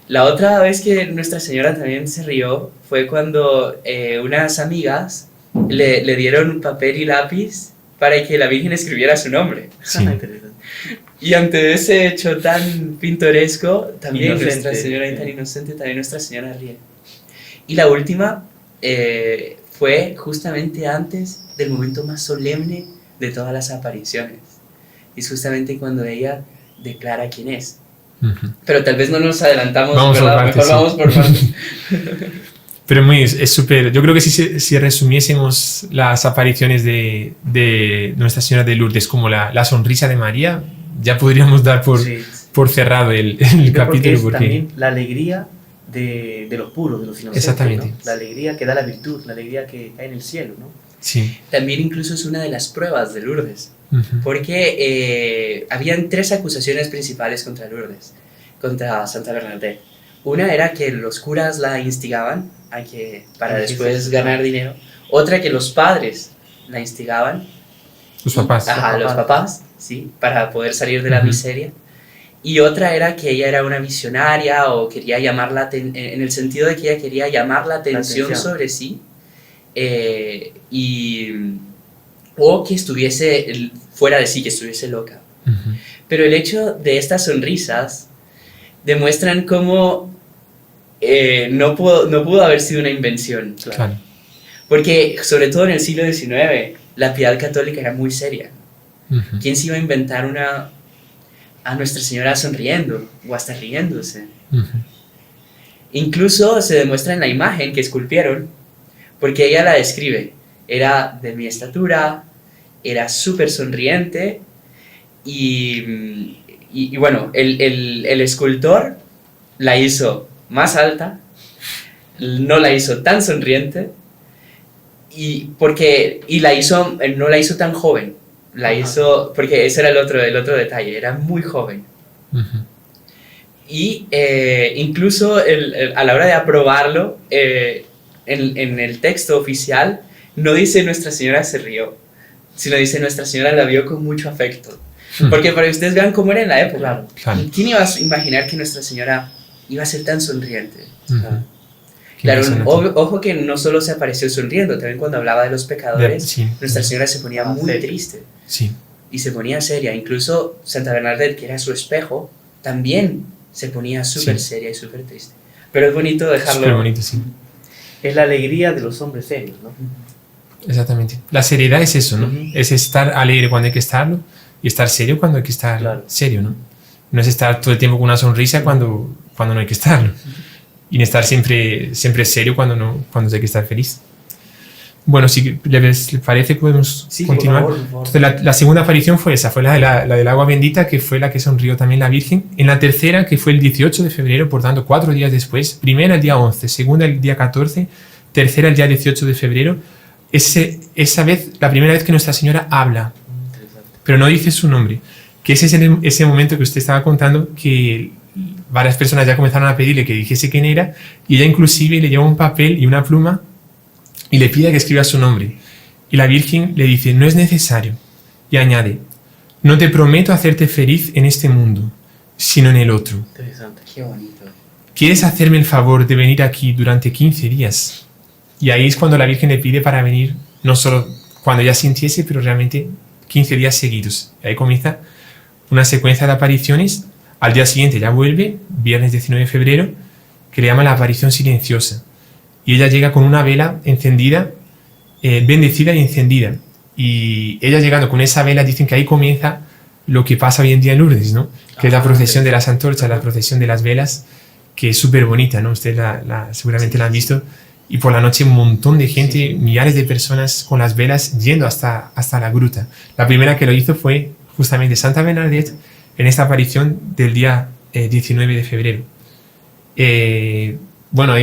La otra vez que Nuestra Señora también se rió fue cuando unas amigas le dieron un papel y lápiz para que la Virgen escribiera su nombre. Sí. Y ante ese hecho tan pintoresco, también Inocente. Nuestra Señora, y tan inocente, también Nuestra Señora ríe. Y la última fue justamente antes del momento más solemne de todas las apariciones. Y es justamente cuando ella declara quién es. Uh-huh. Pero tal vez no nos adelantamos, vamos ¿verdad? Partes, Mejor vamos por partes. Pero es súper... Yo creo que si resumiésemos las apariciones de Nuestra Señora de Lourdes como la sonrisa de María, ya podríamos dar por cerrado el capítulo. Porque es también la alegría de los puros, de los inocentes. Exactamente. ¿no? La alegría que da la virtud, la alegría que hay en el cielo, ¿no? Sí. También incluso es una de las pruebas de Lourdes. Uh-huh. Porque habían 3 acusaciones principales contra Lourdes, contra Santa Bernadette. Una era que los curas la instigaban para después ganar dinero. Otra que los padres la instigaban. Los papás. Los papás, sí, para poder salir de la miseria. Y otra era que ella era una visionaria o quería llamarla en el sentido de que ella quería llamar la atención sobre sí. O que estuviese fuera de sí, que estuviese loca. Uh-huh. Pero el hecho de estas sonrisas demuestran cómo no pudo haber sido una invención. Claro. Porque, sobre todo en el siglo XIX, la piedad católica era muy seria. Uh-huh. ¿Quién se iba a inventar a Nuestra Señora sonriendo o hasta riéndose? Uh-huh. Incluso se demuestra en la imagen que esculpieron, porque ella la describe. Era de mi estatura, era súper sonriente y bueno, el escultor la hizo más alta, no la hizo tan sonriente no la hizo tan joven, la hizo, porque ese era el otro detalle, era muy joven. Uh-huh. Y incluso a la hora de aprobarlo, en el texto oficial no dice Nuestra Señora se rió, sino dice Nuestra Señora la vio con mucho afecto. Porque para que ustedes vean cómo era en la época. Claro. ¿Quién iba a imaginar que Nuestra Señora iba a ser tan sonriente? Ujú. Qué Claro, impresionante. ojo que no solo se apareció sonriendo, también cuando hablaba de los pecadores, Sí. Nuestra Señora se ponía muy Sí. triste Sí. y se ponía seria. Incluso Santa Bernadette, que era su espejo, también se ponía súper Sí. seria y súper triste. Pero es bonito dejarlo. Súper bonito, sí. Es la alegría de los hombres serios, ¿no? Exactamente. La seriedad es eso, ¿no? Ujú. Es estar alegre cuando hay que estarlo y estar serio cuando hay que estar Claro. serio, ¿no? No es estar todo el tiempo con una sonrisa cuando no hay que estarlo. Y estar siempre serio cuando hay que estar feliz. Bueno, si les parece, podemos Sí, continuar. por favor. Entonces, la segunda aparición fue esa, fue la del agua bendita, que fue la que sonrió también la Virgen. En la tercera, que fue el 18 de febrero, por tanto, 4 días después. Primera el día 11, segunda el día 14, tercera el día 18 de febrero. Esa vez, la primera vez que Nuestra Señora habla, pero no dice su nombre. Que ese es ese momento que usted estaba contando, que varias personas ya comenzaron a pedirle que dijese quién era, y ella inclusive le lleva un papel y una pluma y le pide que escriba su nombre. Y la Virgen le dice, no es necesario. Y añade, no te prometo hacerte feliz en este mundo, sino en el otro. Interesante. Qué bonito. ¿Quieres hacerme el favor de venir aquí durante 15 días? Y ahí es cuando la Virgen le pide para venir, no solo cuando ya sintiese, pero realmente 15 días seguidos. Y ahí comienza una secuencia de apariciones. Al día siguiente ya vuelve, viernes 19 de febrero, que le llama la aparición silenciosa. Y ella llega con una vela encendida, bendecida y encendida. Y ella llegando con esa vela, dicen que ahí comienza lo que pasa hoy en día en Lourdes, ¿no? Que es la procesión de las antorchas, la procesión de las velas, que es súper bonita, ¿no? Ustedes seguramente la han visto. Y por la noche un montón de gente, millares de personas con las velas yendo hasta la gruta. La primera que lo hizo fue justamente Santa Bernadette en esta aparición del día 19 de febrero. Bueno,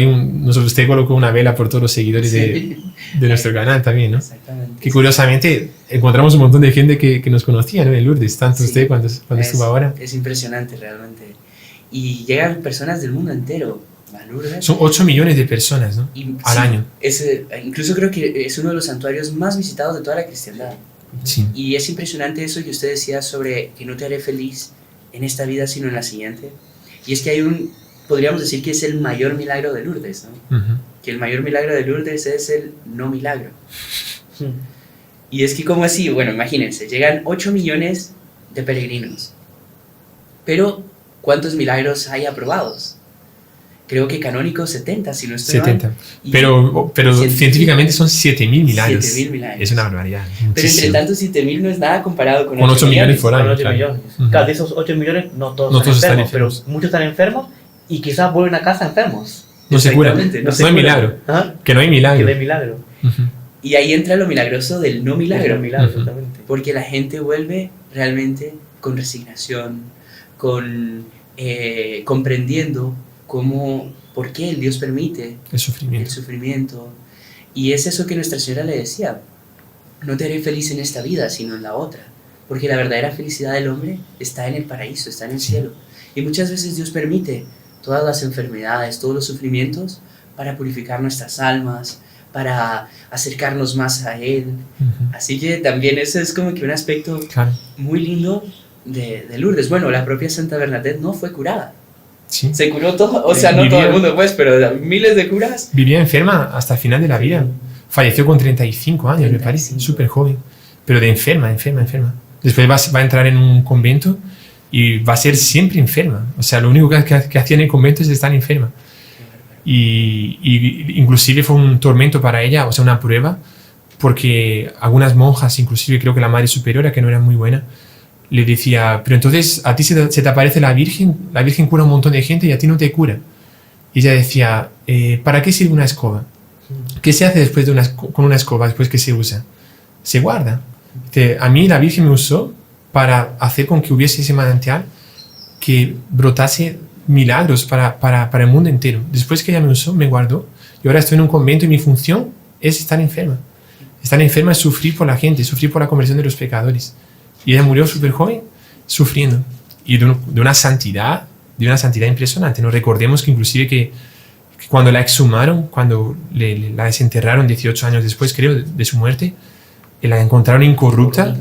usted colocó una vela por todos los seguidores de nuestro canal también, ¿no? Exactamente. Que curiosamente encontramos un montón de gente que nos conocía, ¿no? En Lourdes, tanto Sí. usted cuando estuvo ahora. Es impresionante realmente. Y llegan personas del mundo entero a Lourdes. Son 8 millones de personas, ¿no? Y, al año. Incluso creo que es uno de los santuarios más visitados de toda la cristiandad. Sí. Y es impresionante eso que usted decía sobre que no te haré feliz en esta vida sino en la siguiente. Y es que podríamos decir que es el mayor milagro de Lourdes, ¿no? Ujú. Que el mayor milagro de Lourdes es el no milagro. Y es que como así, bueno, imagínense, llegan 8 millones de peregrinos. Pero, ¿cuántos milagros hay aprobados? Creo que canónicos 70, si no estoy 70. mal. Y- Pero científicamente son 7.000 milagros. 7.000 milagros. Es una barbaridad. Pero entre muchísimo. tanto 7.000 no es nada comparado con Con 8 millones por Son año. 8 claro. millones. Ujú. Claro, de esos 8 millones no todos, No todos están pero enfermos. muchos están enfermos y quizás vuelven a casa enfermos. No se cura. Exactamente, No, se hay cura. milagro. Ajá. Que no hay Que milagro. no hay milagro. Ujú. Y ahí entra lo milagroso del no milagro. No hay milagro, Ujú. exactamente. Porque la gente vuelve realmente con resignación, comprendiendo por qué el Dios permite El el sufrimiento. sufrimiento. Y es eso que Nuestra Señora le decía, no te haré feliz en esta vida, sino en la otra. Porque la verdadera felicidad del hombre está en el paraíso, está en el Sí. cielo. Y muchas veces Dios permite todas las enfermedades, todos los sufrimientos para purificar nuestras almas, para acercarnos más a Él. Ujú. Así que también ese es como que un aspecto Claro. muy lindo de Lourdes. Bueno, la propia Santa Bernadette no fue curada. Sí. Se curó todo, o sea, no Vivía- todo el mundo, pues, pero miles de curas. Vivía enferma hasta el final de la vida. Falleció con 35 años, me parece. 35. Súper joven. Pero de enferma. Después va a entrar en un convento y va a ser siempre enferma. O sea, lo único que hacía en el convento es estar enferma. Y inclusive fue un tormento para ella, o sea, una prueba, porque algunas monjas, inclusive creo que la Madre Superiora, que no era muy buena, le decía, pero entonces a ti se te aparece la Virgen cura a un montón de gente y a ti no te cura. Y ella decía, ¿para qué sirve una escoba? ¿Qué se hace después con una escoba, después que se usa? Se guarda. Dice, a mí la Virgen me usó para hacer con que hubiese ese manantial que brotase milagros para el mundo entero. Después que ella me usó, me guardó. Y ahora estoy en un convento y mi función es estar enferma. Estar enferma es sufrir por la gente, sufrir por la conversión de los pecadores. Y ella murió súper joven, sufriendo. Y de una santidad impresionante. No recordemos que inclusive que cuando la exhumaron, cuando la desenterraron 18 años después, creo, de su muerte, la encontraron incorrupta.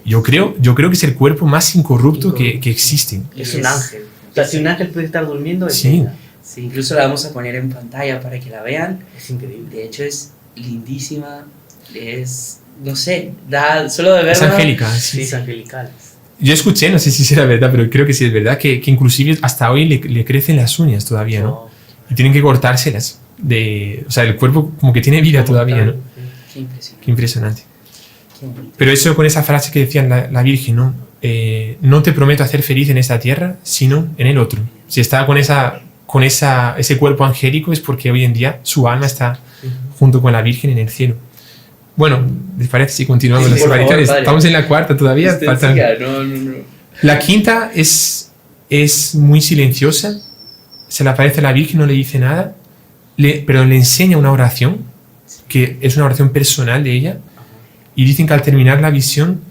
Yo creo que es el cuerpo más incorrupto que existe. Es un ángel. O sea, si un ángel puede estar durmiendo, es Sí. ella. Sí, incluso la vamos a poner en pantalla para que la vean. Es increíble. De hecho es lindísima, es, no sé, solo de verla. Es angélica. Sí, Sí. es angelical. Yo escuché, no sé si será verdad, pero creo que sí es verdad, que inclusive hasta hoy le crecen las uñas todavía, ¿no? Y tienen que cortárselas. O sea, el cuerpo como que tiene vida todavía, ¿no? Qué impresionante. Qué impresionante. Qué bonito. Pero eso con esa frase que decía la Virgen, ¿no? No te prometo hacer feliz en esta tierra, sino en el otro. Si está con ese cuerpo angélico es porque hoy en día su alma está junto con la Virgen en el cielo. Bueno, ¿les parece si continuamos Sí, las por favor, apariciones? padre. Estamos en la cuarta todavía. Usted faltan- siga, no. La quinta es muy silenciosa, se le aparece a la Virgen, no le dice nada, pero le enseña una oración, que es una oración personal de ella, y dicen que al terminar la visión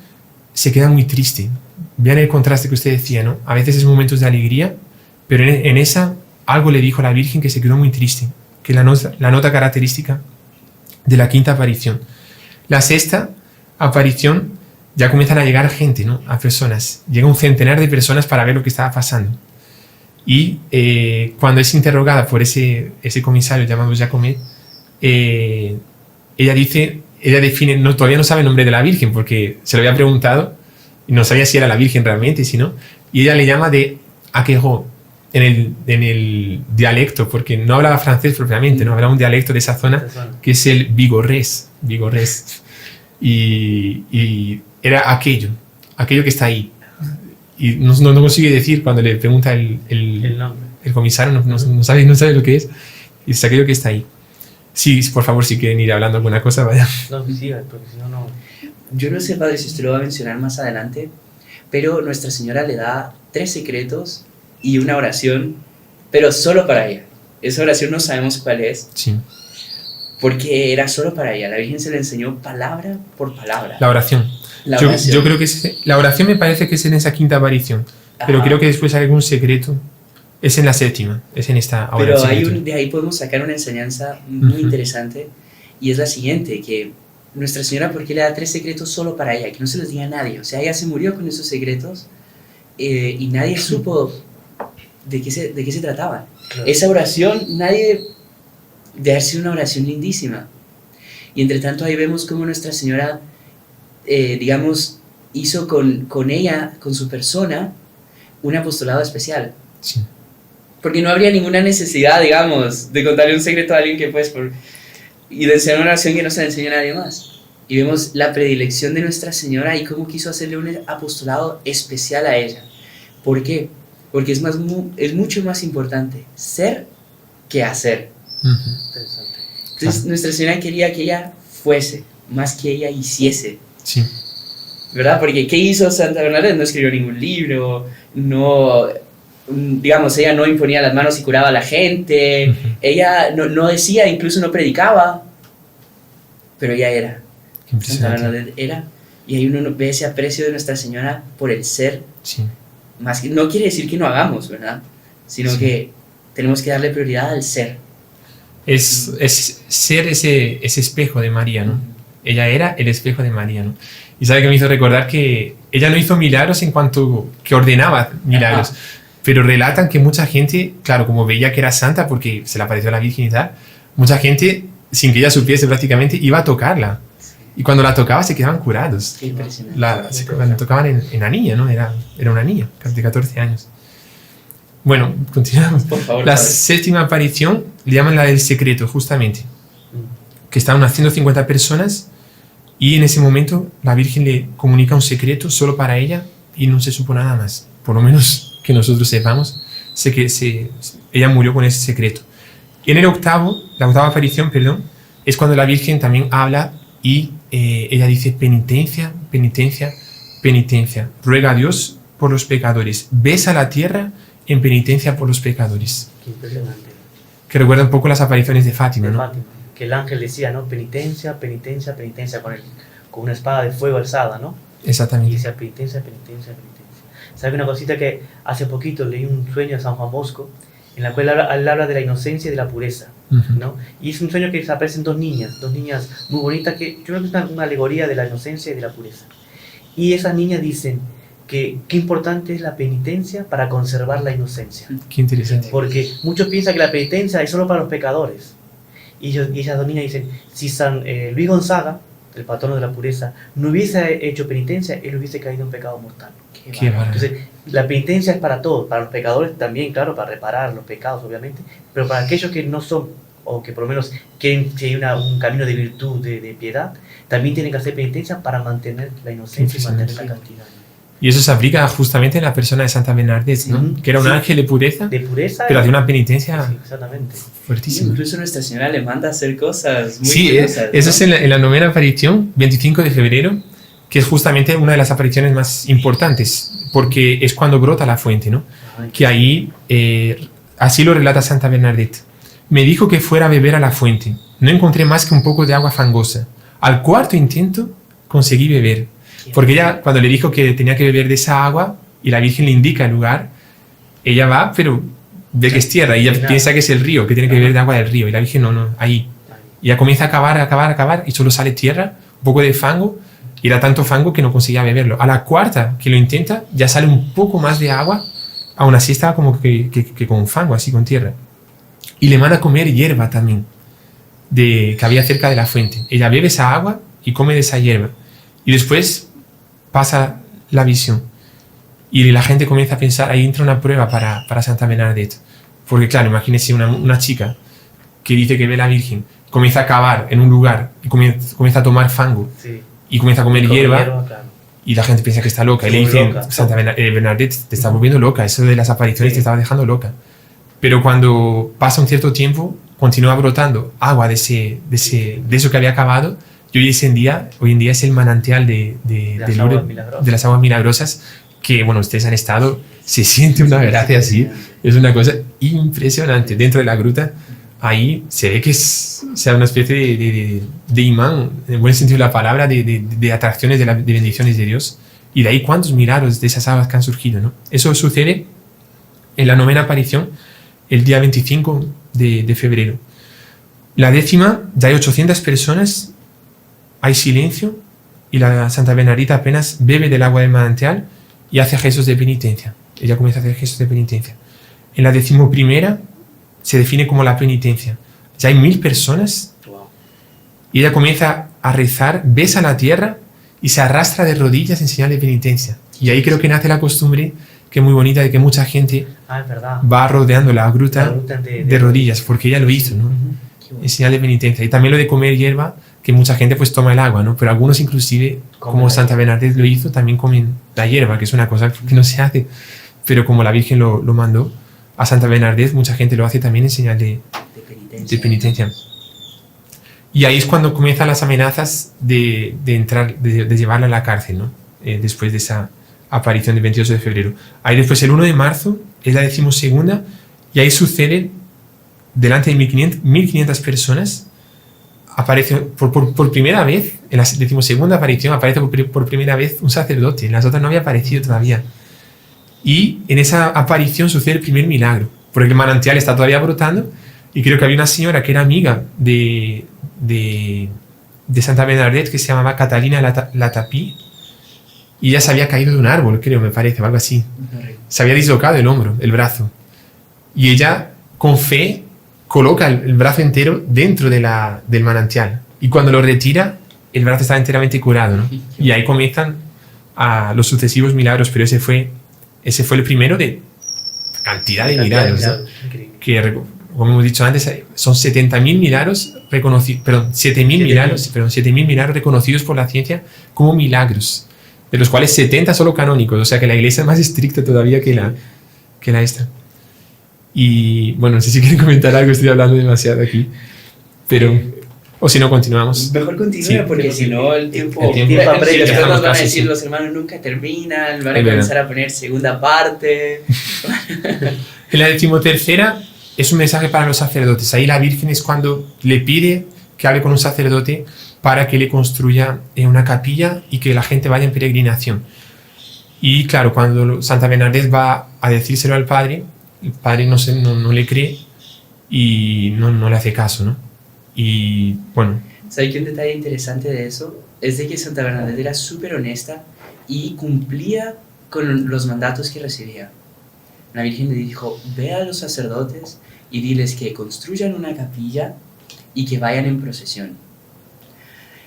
se queda muy triste. Vean el contraste que usted decía, ¿no? A veces es momentos de alegría, pero en esa algo le dijo a la Virgen que se quedó muy triste, que es la nota característica de la quinta aparición. La sexta aparición ya comienzan a llegar gente, ¿no? A personas. Llega un centenar de personas para ver lo que estaba pasando. Y cuando es interrogada por ese comisario llamado Jacomet, ella define, todavía no sabe el nombre de la Virgen porque se lo había preguntado y no sabía si era la Virgen realmente, si no. Y ella le llama de Aquerot en el dialecto, porque no hablaba francés propiamente, no hablaba un dialecto de esa zona que es el vigorés. Y era aquello que está ahí. Y no consigue decir cuando le pregunta el nombre. el comisario, no sabe lo que es. Y es aquello que está ahí. Sí, por favor, si quieren ir hablando alguna cosa, vaya. No, siga, porque si no, no. Yo no sé, padre, si usted lo va a mencionar más adelante, pero Nuestra Señora le da 3 secretos y una oración, pero solo para ella. Esa oración no sabemos cuál es, Sí. porque era solo para ella. La Virgen se le enseñó palabra por palabra. La oración. La Yo oración. creo que la oración me parece que es en esa quinta aparición, pero Ajá. creo que después hay algún secreto. Es en la séptima, es en esta ahora Pero el secreto. de ahí podemos sacar una enseñanza muy Ujú. interesante, y es la siguiente, que Nuestra Señora, ¿por qué le da 3 secretos solo para ella? Que no se los diga a nadie. O sea, ella se murió con esos secretos y nadie supo de qué se trataba. Claro. Esa oración, de haber sido una oración lindísima. Y entre tanto ahí vemos cómo Nuestra Señora, digamos, hizo con ella, con su persona, un apostolado especial. Sí. Porque no habría ninguna necesidad, digamos, de contarle un secreto a alguien y de enseñar una oración que no se la enseña a nadie más. Y vemos la predilección de Nuestra Señora y cómo quiso hacerle un apostolado especial a ella. ¿Por qué? Porque es mucho más importante ser que hacer. Ujú. Interesante. Entonces Claro. Nuestra Señora quería que ella fuese, más que ella hiciese. Sí. ¿Verdad? Porque ¿qué hizo Santa Bernadette? No escribió ningún libro, digamos, ella no imponía las manos y curaba a la gente, Ujú. ella no decía, incluso no predicaba, pero ella era. Qué Santa impresionante. Bernadette era. Y ahí uno ve ese aprecio de Nuestra Señora por el ser, Sí. más que, no quiere decir que no hagamos, ¿verdad? Sino Sí. que tenemos que darle prioridad al ser. Es ser ese espejo de María, ¿no? Ella era el espejo de María, ¿no? Y sabe que me hizo recordar que ella no hizo milagros en cuanto que ordenaba milagros, Ajá. pero relatan que mucha gente, claro, como veía que era santa porque se le apareció a la Virgen y tal, mucha gente, sin que ella supiese prácticamente, iba a tocarla. Y cuando la tocaba se quedaban curados. Qué impresionante. La tocaban en la niña, ¿no? Era una niña, de 14 años. Bueno, continuamos. Por favor, La padre. séptima aparición le llaman la del secreto, justamente. Que estaban unas 150 personas y en ese momento la Virgen le comunica un secreto solo para ella y no se supo nada más. Por lo menos que nosotros sepamos, sé que ella murió con ese secreto. Y en la octava aparición, es cuando la Virgen también habla y ella dice penitencia, penitencia, penitencia. Ruega a Dios por los pecadores. Besa la tierra en penitencia por los pecadores. Qué impresionante. Que recuerda un poco las apariciones de Fátima, De ¿no? Fátima, que el ángel decía, ¿no? Penitencia, penitencia, penitencia, con una espada de fuego alzada, ¿no? Y Exactamente. decía penitencia, penitencia, penitencia. ¿Sabe una cosita que hace poquito leí un sueño de San Juan Bosco, en la cual él habla de la inocencia y de la pureza, ¿no? Y es un sueño que aparecen dos niñas muy bonitas, que yo creo que es una alegoría de la inocencia y de la pureza. Y esas niñas dicen que qué importante es la penitencia para conservar la inocencia. Qué interesante. Porque muchos piensan que la penitencia es solo para los pecadores. Y ellas dos niñas dicen, si San Luis Gonzaga, el patrono de la pureza, no hubiese hecho penitencia, él hubiese caído en pecado mortal. Qué bárbaro. Entonces, la penitencia es para todos, para los pecadores también, claro, para reparar los pecados, obviamente, pero para aquellos que no son, o que por lo menos quieren seguir un camino de virtud, de piedad, también tienen que hacer penitencia para mantener la inocencia y mantener la castidad. Y eso se aplica justamente en la persona de Santa Bernadette, ¿no? Que era un ángel de pureza, pero hacía una penitencia fuertísima. Incluso Nuestra Señora le manda a hacer cosas muy sí, curiosas, ¿no? eso es en la novena aparición, 25 de febrero, que es justamente una de las apariciones más importantes, porque es cuando brota la fuente, ¿no? Que ahí, así lo relata Santa Bernadette. Me dijo que fuera a beber a la fuente. No encontré más que un poco de agua fangosa. Al cuarto intento conseguí beber. Porque ella, cuando le dijo que tenía que beber de esa agua y la Virgen le indica el lugar, ella va, pero ve que es tierra y ella piensa que es el río, que tiene que beber de agua del río. Y la Virgen no, ahí. Y ella comienza a cavar y solo sale tierra, un poco de fango, y era tanto fango que no conseguía beberlo. A la cuarta que lo intenta, ya sale un poco más de agua, aún así estaba como que con fango, así con tierra. Y le manda a comer hierba también, que había cerca de la fuente. Ella bebe esa agua y come de esa hierba. Y después pasa la visión. Y la gente comienza a pensar, ahí entra una prueba para Santa Bernadette. Porque claro, imagínense una chica que dice que ve a la Virgen, comienza a cavar en un lugar y comienza a tomar fango, sí, y comienza a comer hierba, claro. Y la gente piensa que está loca. Y le dicen, Santa Bernadette, te estás volviendo loca, eso de las apariciones te estaba dejando loca. Pero cuando pasa un cierto tiempo, continúa brotando agua de eso que había cavado, y hoy en día es el manantial de las aguas milagrosas, que bueno, ustedes han estado, se siente una gracia así, es una cosa impresionante. Dentro de la gruta, ahí se ve que es una especie de imán, en el buen sentido de la palabra, de atracciones, de bendiciones de Dios. Y de ahí cuántos milagros de esas aguas que han surgido, ¿no? Eso sucede en la novena aparición, el día 25 de febrero. La décima, ya hay 800 personas, hay silencio, y la Santa Bernadette apenas bebe del agua del manantial y hace gestos de penitencia. Ella comienza a hacer gestos de penitencia. En la 11ª se define como la penitencia. Ya hay 1000 personas, y ella comienza a rezar, besa la tierra y se arrastra de rodillas en señal de penitencia. Y ahí creo que nace la costumbre, que es muy bonita, de que mucha gente va rodeando la gruta de rodillas, porque ella lo hizo, ¿no? En señal de penitencia. Y también lo de comer hierba, que mucha gente pues toma el agua, ¿no? Pero algunos inclusive, como Santa Bernadette lo hizo, también comen la hierba, que es una cosa que no se hace, pero como la Virgen lo mandó a Santa Bernadette, mucha gente lo hace también en señal de penitencia. Y ahí es cuando comienzan las amenazas de llevarla a la cárcel, ¿no? Después de esa aparición del 28 de febrero. Ahí después, el 1 de marzo, es la 12ª, y ahí sucede, delante de 1500 personas, aparece por primera vez, en la 12ª aparición, aparece por primera vez un sacerdote. En las otras no había aparecido todavía. Y en esa aparición sucede el primer milagro, porque el manantial está todavía brotando, y creo que había una señora que era amiga de Santa Bernadette, que se llamaba Catalina Latapí, y ella se había caído de un árbol, creo, me parece, o algo así. Se había dislocado el brazo. Y ella, con fe, coloca el brazo entero dentro del manantial. Y cuando lo retira, el brazo está enteramente curado, ¿no? Y ahí comienzan los sucesivos milagros, pero ese fue el primero de cantidad de milagros, ¿no? Que, como hemos dicho antes, son 70.000 milagros reconocidos, 7.000 milagros reconocidos por la ciencia como milagros, de los cuales 70 solo canónicos, o sea que la Iglesia es más estricta todavía que la esta. Y bueno, no sé si quieren comentar algo, estoy hablando demasiado aquí, pero o si no, continuamos. Mejor continúa, porque si no el tiempo apremia. Después nos van a decir los hermanos nunca terminan, van a comenzar a poner segunda parte. En la 13ª es un mensaje para los sacerdotes. Ahí la Virgen es cuando le pide que hable con un sacerdote para que le construya una capilla y que la gente vaya en peregrinación. Y claro, cuando Santa Bernadette va a decírselo al padre, el padre no le cree y no le hace caso, ¿no? Y bueno. ¿Sabes qué un detalle interesante de eso? Es de que Santa Bernadette era súper honesta y cumplía con los mandatos que recibía. La Virgen le dijo, ve a los sacerdotes y diles que construyan una capilla y que vayan en procesión.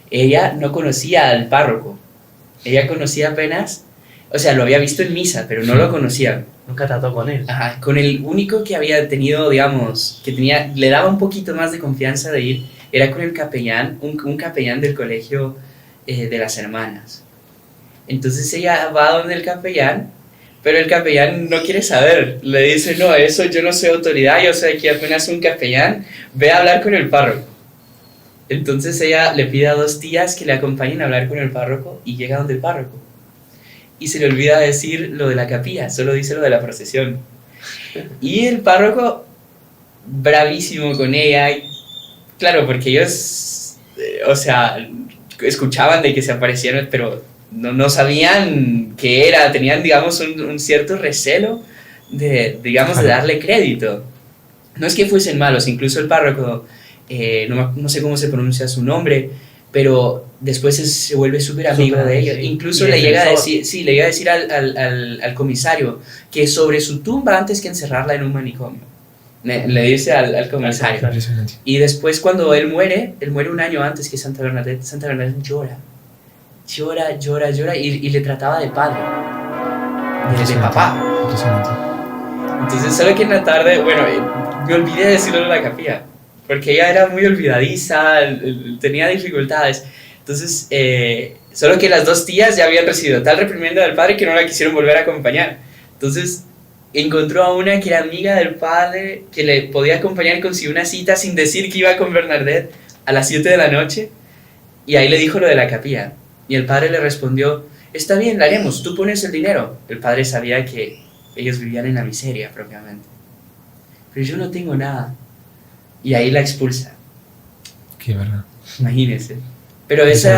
Ella no conocía al párroco, ella conocía apenas, o sea, lo había visto en misa, pero no lo conocía. Nunca trató con él. Ajá, con el único que había tenido, digamos, le daba un poquito más de confianza de ir, era con el capellán, un capellán del colegio de las hermanas. Entonces ella va donde el capellán, pero el capellán no quiere saber, le dice, no, eso yo no soy autoridad, yo soy aquí apenas un capellán, ve a hablar con el párroco. Entonces ella le pide a 2 tías que le acompañen a hablar con el párroco y llega donde el párroco. Y se le olvida decir lo de la capilla, solo dice lo de la procesión. Y el párroco, bravísimo con ella, claro, porque ellos, o sea, escuchaban de que se aparecieron, pero no sabían qué era, tenían, digamos, un cierto recelo de darle crédito. No es que fuesen malos, incluso el párroco, no sé cómo se pronuncia su nombre, pero después se vuelve súper amigo de ellos. Sí. Incluso le llega a decir al comisario que sobre su tumba, antes que encerrarla en un manicomio, le dice al comisario. Y después cuando él muere un año antes que Santa Bernadette llora y le trataba de padre, de papá. Entonces solo que en la tarde, bueno, me olvidé de decirlo en la capilla, porque ella era muy olvidadiza, tenía dificultades. Entonces, solo que las 2 tías ya habían recibido tal reprimenda del padre que no la quisieron volver a acompañar. Entonces, encontró a una que era amiga del padre, que le podía acompañar, consiguió una cita sin decir que iba con Bernadette a las 7 de la noche, y ahí le dijo lo de la capilla. Y el padre le respondió, está bien, la haremos, tú pones el dinero. El padre sabía que ellos vivían en la miseria propiamente. Pero yo no tengo nada. Y ahí la expulsa. Qué verdad. Imagínense. Pero ese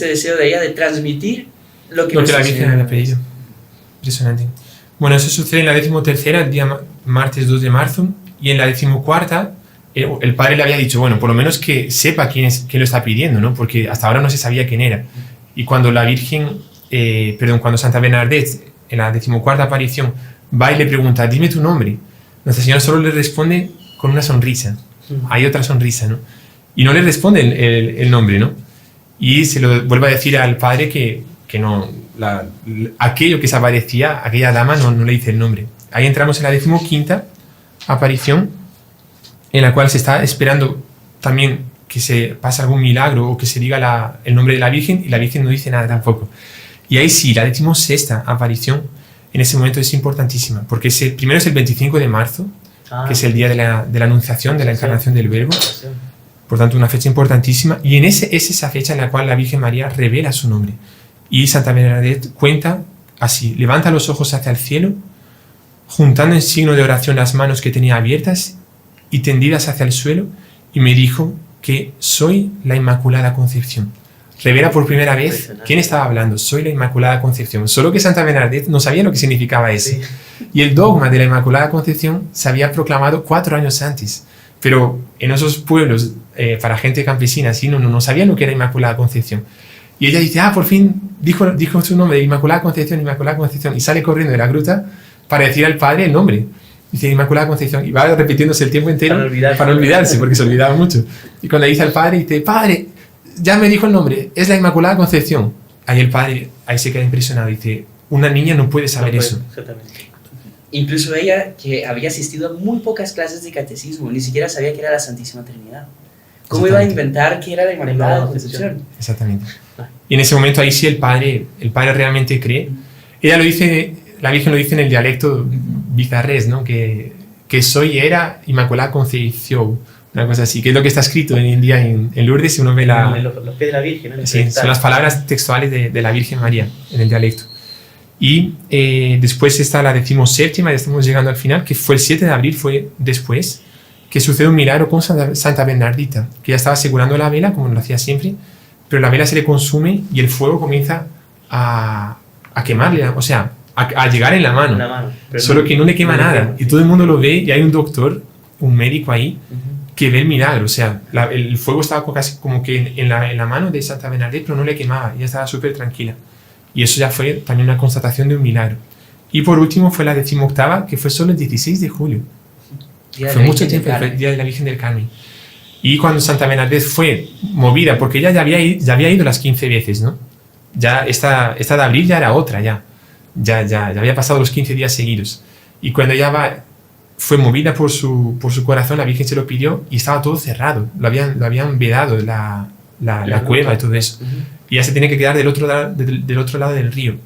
deseo de ella de transmitir lo que la Virgen había pedido. Impresionante. Bueno, eso sucede en la 13ª, el día martes 2 de marzo, y en la 14ª el padre le había dicho, bueno, por lo menos que sepa quién lo está pidiendo, ¿no? Porque hasta ahora no se sabía quién era. Y cuando la Virgen, cuando Santa Bernadette, en la 14ª aparición, va y le pregunta, dime tu nombre, Nuestra Señora solo le responde con una sonrisa. Hay otra sonrisa, ¿no? Y no le responde el nombre, ¿no? Y se lo vuelve a decir al padre que no, aquello que se aparecía, aquella dama no le dice el nombre. Ahí entramos en la 15ª aparición, en la cual se está esperando también que se pase algún milagro o que se diga el nombre de la Virgen, y la Virgen no dice nada tampoco. Y ahí sí, la 16ª aparición, en ese momento es importantísima, porque primero es el 25 de marzo, que es el día de la Anunciación, de la Encarnación del Verbo, por tanto una fecha importantísima, y es esa fecha en la cual la Virgen María revela su nombre. Y Santa Bernadette cuenta así, levanta los ojos hacia el cielo, juntando en signo de oración las manos que tenía abiertas y tendidas hacia el suelo, y me dijo que soy la Inmaculada Concepción. Revela por primera vez quién estaba hablando, soy la Inmaculada Concepción. Solo que Santa Bernadette no sabía lo que significaba eso. Sí. Y el dogma de la Inmaculada Concepción se había proclamado 4 años antes, pero en esos pueblos, para gente campesina, así, no sabían lo que era Inmaculada Concepción. Y ella dice, por fin dijo su nombre, Inmaculada Concepción, y sale corriendo de la gruta para decir al padre el nombre. Dice Inmaculada Concepción, y va repitiéndose el tiempo entero para olvidarse, porque se olvidaba mucho. Y cuando le dice al padre, dice, padre, ya me dijo el nombre, es la Inmaculada Concepción. Ahí el padre, se queda impresionado, dice, una niña no puede saber eso. Exactamente. Incluso ella, que había asistido a muy pocas clases de catecismo, ni siquiera sabía que era la Santísima Trinidad. ¿Cómo iba a inventar que era la Inmaculada Concepción? Exactamente. Y en ese momento ahí sí el padre realmente cree. Ella lo dice, la Virgen lo dice en el dialecto bizarrés, ¿no? Que soy era Inmaculada Concepción, una cosa así, que es lo que está escrito hoy en día en Lourdes, si uno ve los pies de la Virgen, ¿no? Sí, son las palabras textuales de la Virgen María en el dialecto. Y después está la 17ª, ya estamos llegando al final, que fue el 7 de abril, fue después, que sucede un milagro con Santa Bernardita, que ya estaba asegurando la vela, como lo hacía siempre, pero la vela se le consume y el fuego comienza a quemarle, o sea, a llegar en la mano. En la mano. Pero Solo que no le quema nada. Y todo el mundo lo ve y hay un doctor, un médico ahí, que ve el milagro. O sea, el fuego estaba casi como que en la mano de Santa Bernadette, pero no le quemaba. Ella estaba súper tranquila. Y eso ya fue también una constatación de un milagro. Y por último fue la 18ª, que fue solo el 16 de julio. Fue mucho tiempo, fue el Día de la Virgen del Carmen. Y cuando Santa Bernadette fue movida, porque ella ya había ido las 15 veces, ¿no? Ya esta de abril ya era otra, ya había pasado los 15 días seguidos. Y cuando ella fue movida por su corazón, la Virgen se lo pidió y estaba todo cerrado. Lo habían vedado la cueva y todo eso. Y ella se tiene que quedar del otro lado del río.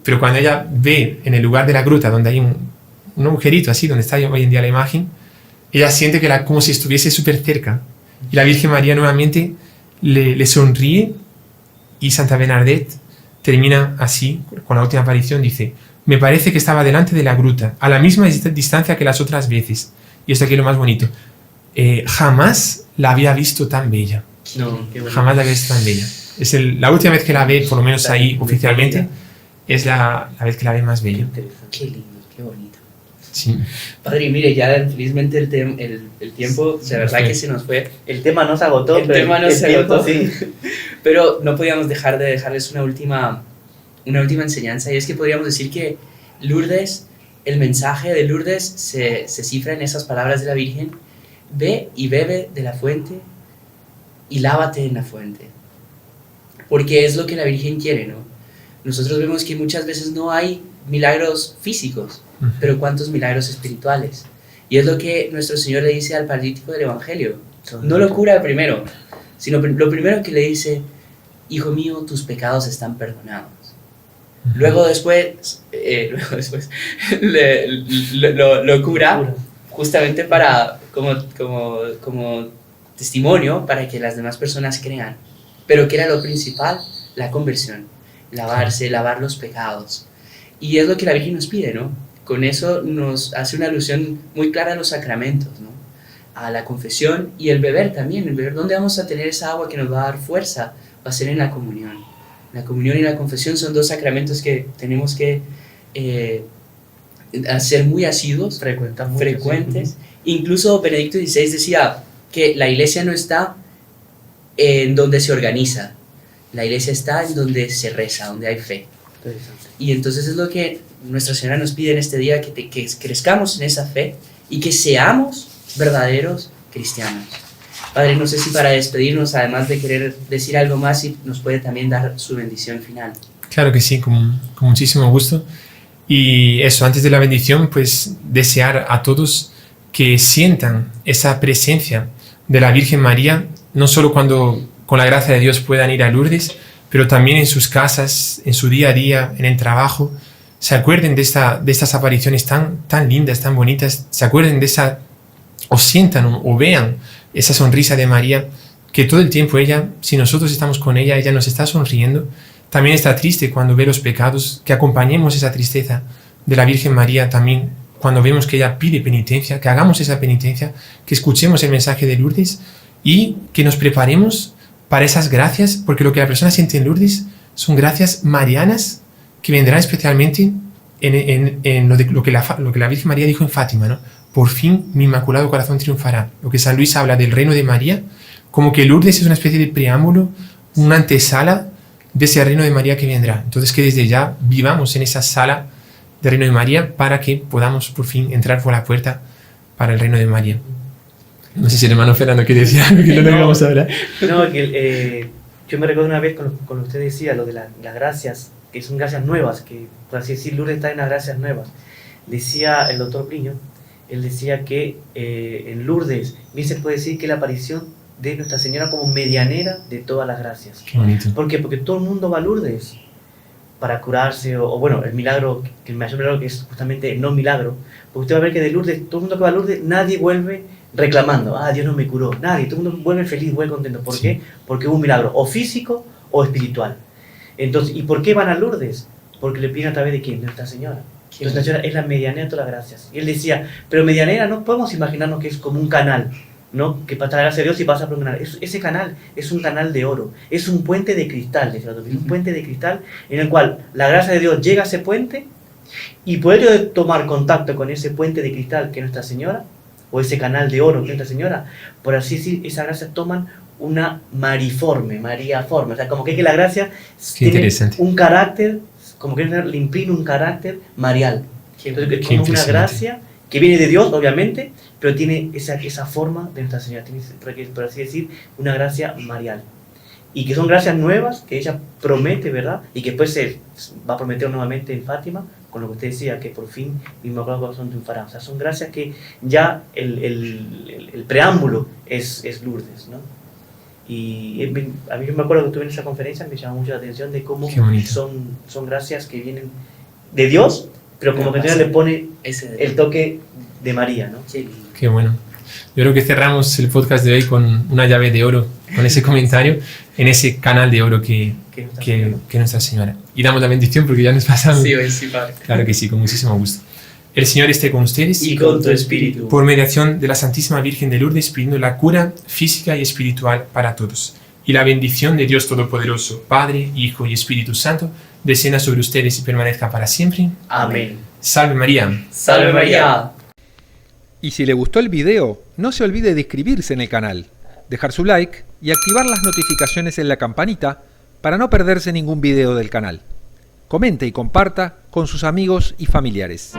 Pero cuando ella ve en el lugar de la gruta, donde hay un agujerito así, donde está hoy en día la imagen, ella siente que como si estuviese súper cerca. Y la Virgen María nuevamente le sonríe y Santa Bernadette termina así, con la última aparición, dice: me parece que estaba delante de la gruta, a la misma distancia que las otras veces. Y esto aquí es lo más bonito. Jamás la había visto tan bella. No, qué bueno. Jamás la había visto tan bella. Es la última vez que la ve, por lo menos ahí oficialmente, es la vez que la ve más bella. Qué lindo, qué bonito. Sí. Padre, mire, ya felizmente el tiempo, de verdad que se nos fue. El tema no se agotó. El tema no se agotó. Sí. Pero no podíamos dejar de dejarles una última enseñanza, y es que podríamos decir que Lourdes, el mensaje de Lourdes se cifra en esas palabras de la Virgen: ve y bebe de la fuente y lávate en la fuente. Porque es lo que la Virgen quiere, ¿no? Nosotros vemos que muchas veces no hay milagros físicos, pero cuántos milagros espirituales. Y es lo que nuestro Señor le dice al paralítico del Evangelio. No lo cura primero, sino lo primero que le dice: hijo mío, tus pecados están perdonados. Luego después lo cura justamente para como testimonio para que las demás personas crean. Pero ¿qué era lo principal? La conversión, lavar los pecados. Y es lo que la Virgen nos pide, ¿no? Con eso nos hace una alusión muy clara a los sacramentos, ¿no? A la confesión y el beber también. El beber, ¿dónde vamos a tener esa agua que nos va a dar fuerza? Va a ser en la comunión. La comunión y la confesión son dos sacramentos que tenemos que hacer muy asiduos, frecuentes. Sí. Incluso Benedicto XVI decía que la iglesia no está en donde se organiza, la iglesia está en donde se reza, donde hay fe. Y entonces es lo que Nuestra Señora nos pide en este día, que crezcamos en esa fe y que seamos verdaderos cristianos. Padre, no sé si para despedirnos, además de querer decir algo más, si nos puede también dar su bendición final. Claro que sí, con muchísimo gusto. Y eso, antes de la bendición, pues desear a todos que sientan esa presencia de la Virgen María, no solo cuando con la gracia de Dios puedan ir a Lourdes, pero también en sus casas, en su día a día, en el trabajo. Se acuerden de estas apariciones tan lindas, tan bonitas, se acuerden de o sientan o vean esa sonrisa de María, que todo el tiempo ella, si nosotros estamos con ella, ella nos está sonriendo. También está triste cuando ve los pecados, que acompañemos esa tristeza de la Virgen María también cuando vemos que ella pide penitencia, que hagamos esa penitencia, que escuchemos el mensaje de Lourdes y que nos preparemos para esas gracias, porque lo que la persona siente en Lourdes son gracias marianas que vendrán especialmente en lo que la Virgen María dijo en Fátima, ¿no? Por fin mi Inmaculado Corazón triunfará. Lo que San Luis habla del reino de María, como que Lourdes es una especie de preámbulo, una antesala de ese reino de María que vendrá. Entonces que desde ya vivamos en esa sala del reino de María para que podamos por fin entrar por la puerta para el reino de María. No sé si el hermano Fernando quiere decir algo que no vamos a hablar. No, que yo me recuerdo una vez con lo que usted decía, lo de las gracias, que son gracias nuevas, que por así decir, Lourdes está en las gracias nuevas. Decía el doctor Pliño, él decía que en Lourdes bien se puede decir que la aparición de Nuestra Señora como medianera de todas las gracias. Qué bonito. ¿Por qué? Porque todo el mundo va a Lourdes para curarse, o bueno, el milagro, que el mayor milagro que es justamente el no milagro, porque usted va a ver que de Lourdes, todo el mundo que va a Lourdes, nadie vuelve reclamando: ah, Dios no me curó, nadie, todo el mundo vuelve feliz, vuelve contento. ¿Por qué? Porque hubo un milagro, o físico o espiritual. Entonces, ¿y por qué van a Lourdes? Porque le piden a través de ¿quién? Nuestra Señora. Nuestra Señora es la medianera de todas las gracias. Y él decía, pero medianera no podemos imaginarnos que es como un canal, ¿no? Que pasa la gracia de Dios y pasa por un canal. Ese canal es un canal de oro, es un puente de cristal, decía el doctor, un puente de cristal en el cual la gracia de Dios llega a ese puente Y por ello de tomar contacto con ese puente de cristal que es Nuestra Señora, o ese canal de oro que es Nuestra Señora, por así decir, esas gracias toman una mariaforme, o sea, como que la gracia tiene un carácter, como que le imprime un carácter marial. Entonces, es como una gracia que viene de Dios, obviamente, pero tiene esa forma de Nuestra Señora, tiene, por así decir, una gracia marial. Y que son gracias nuevas que ella promete, ¿verdad? Y que después se va a prometer nuevamente en Fátima, con lo que usted decía, que por fin mi Inmaculado Corazón triunfará. O sea, son gracias que ya el preámbulo es Lourdes, ¿no? Y a mí me acuerdo que estuve en esa conferencia, me llamó mucho la atención de cómo son gracias que vienen de Dios, pero como que le pone el toque de María, ¿no? Qué bueno. Yo creo que cerramos el podcast de hoy con una llave de oro, con ese comentario, en ese canal de oro que Nuestra Señora. Y damos la bendición porque ya nos pasamos. Sí, hoy sí, Padre. Claro que sí, con muchísimo gusto. El Señor esté con ustedes. Y con tu espíritu. Por mediación de la Santísima Virgen de Lourdes, pidiendo la cura física y espiritual para todos. Y la bendición de Dios Todopoderoso, Padre, Hijo y Espíritu Santo, descienda sobre ustedes y permanezca para siempre. Amén. Salve María. Salve María. Y si le gustó el video, no se olvide de inscribirse en el canal, dejar su like y activar las notificaciones en la campanita para no perderse ningún video del canal. Comente y comparta con sus amigos y familiares.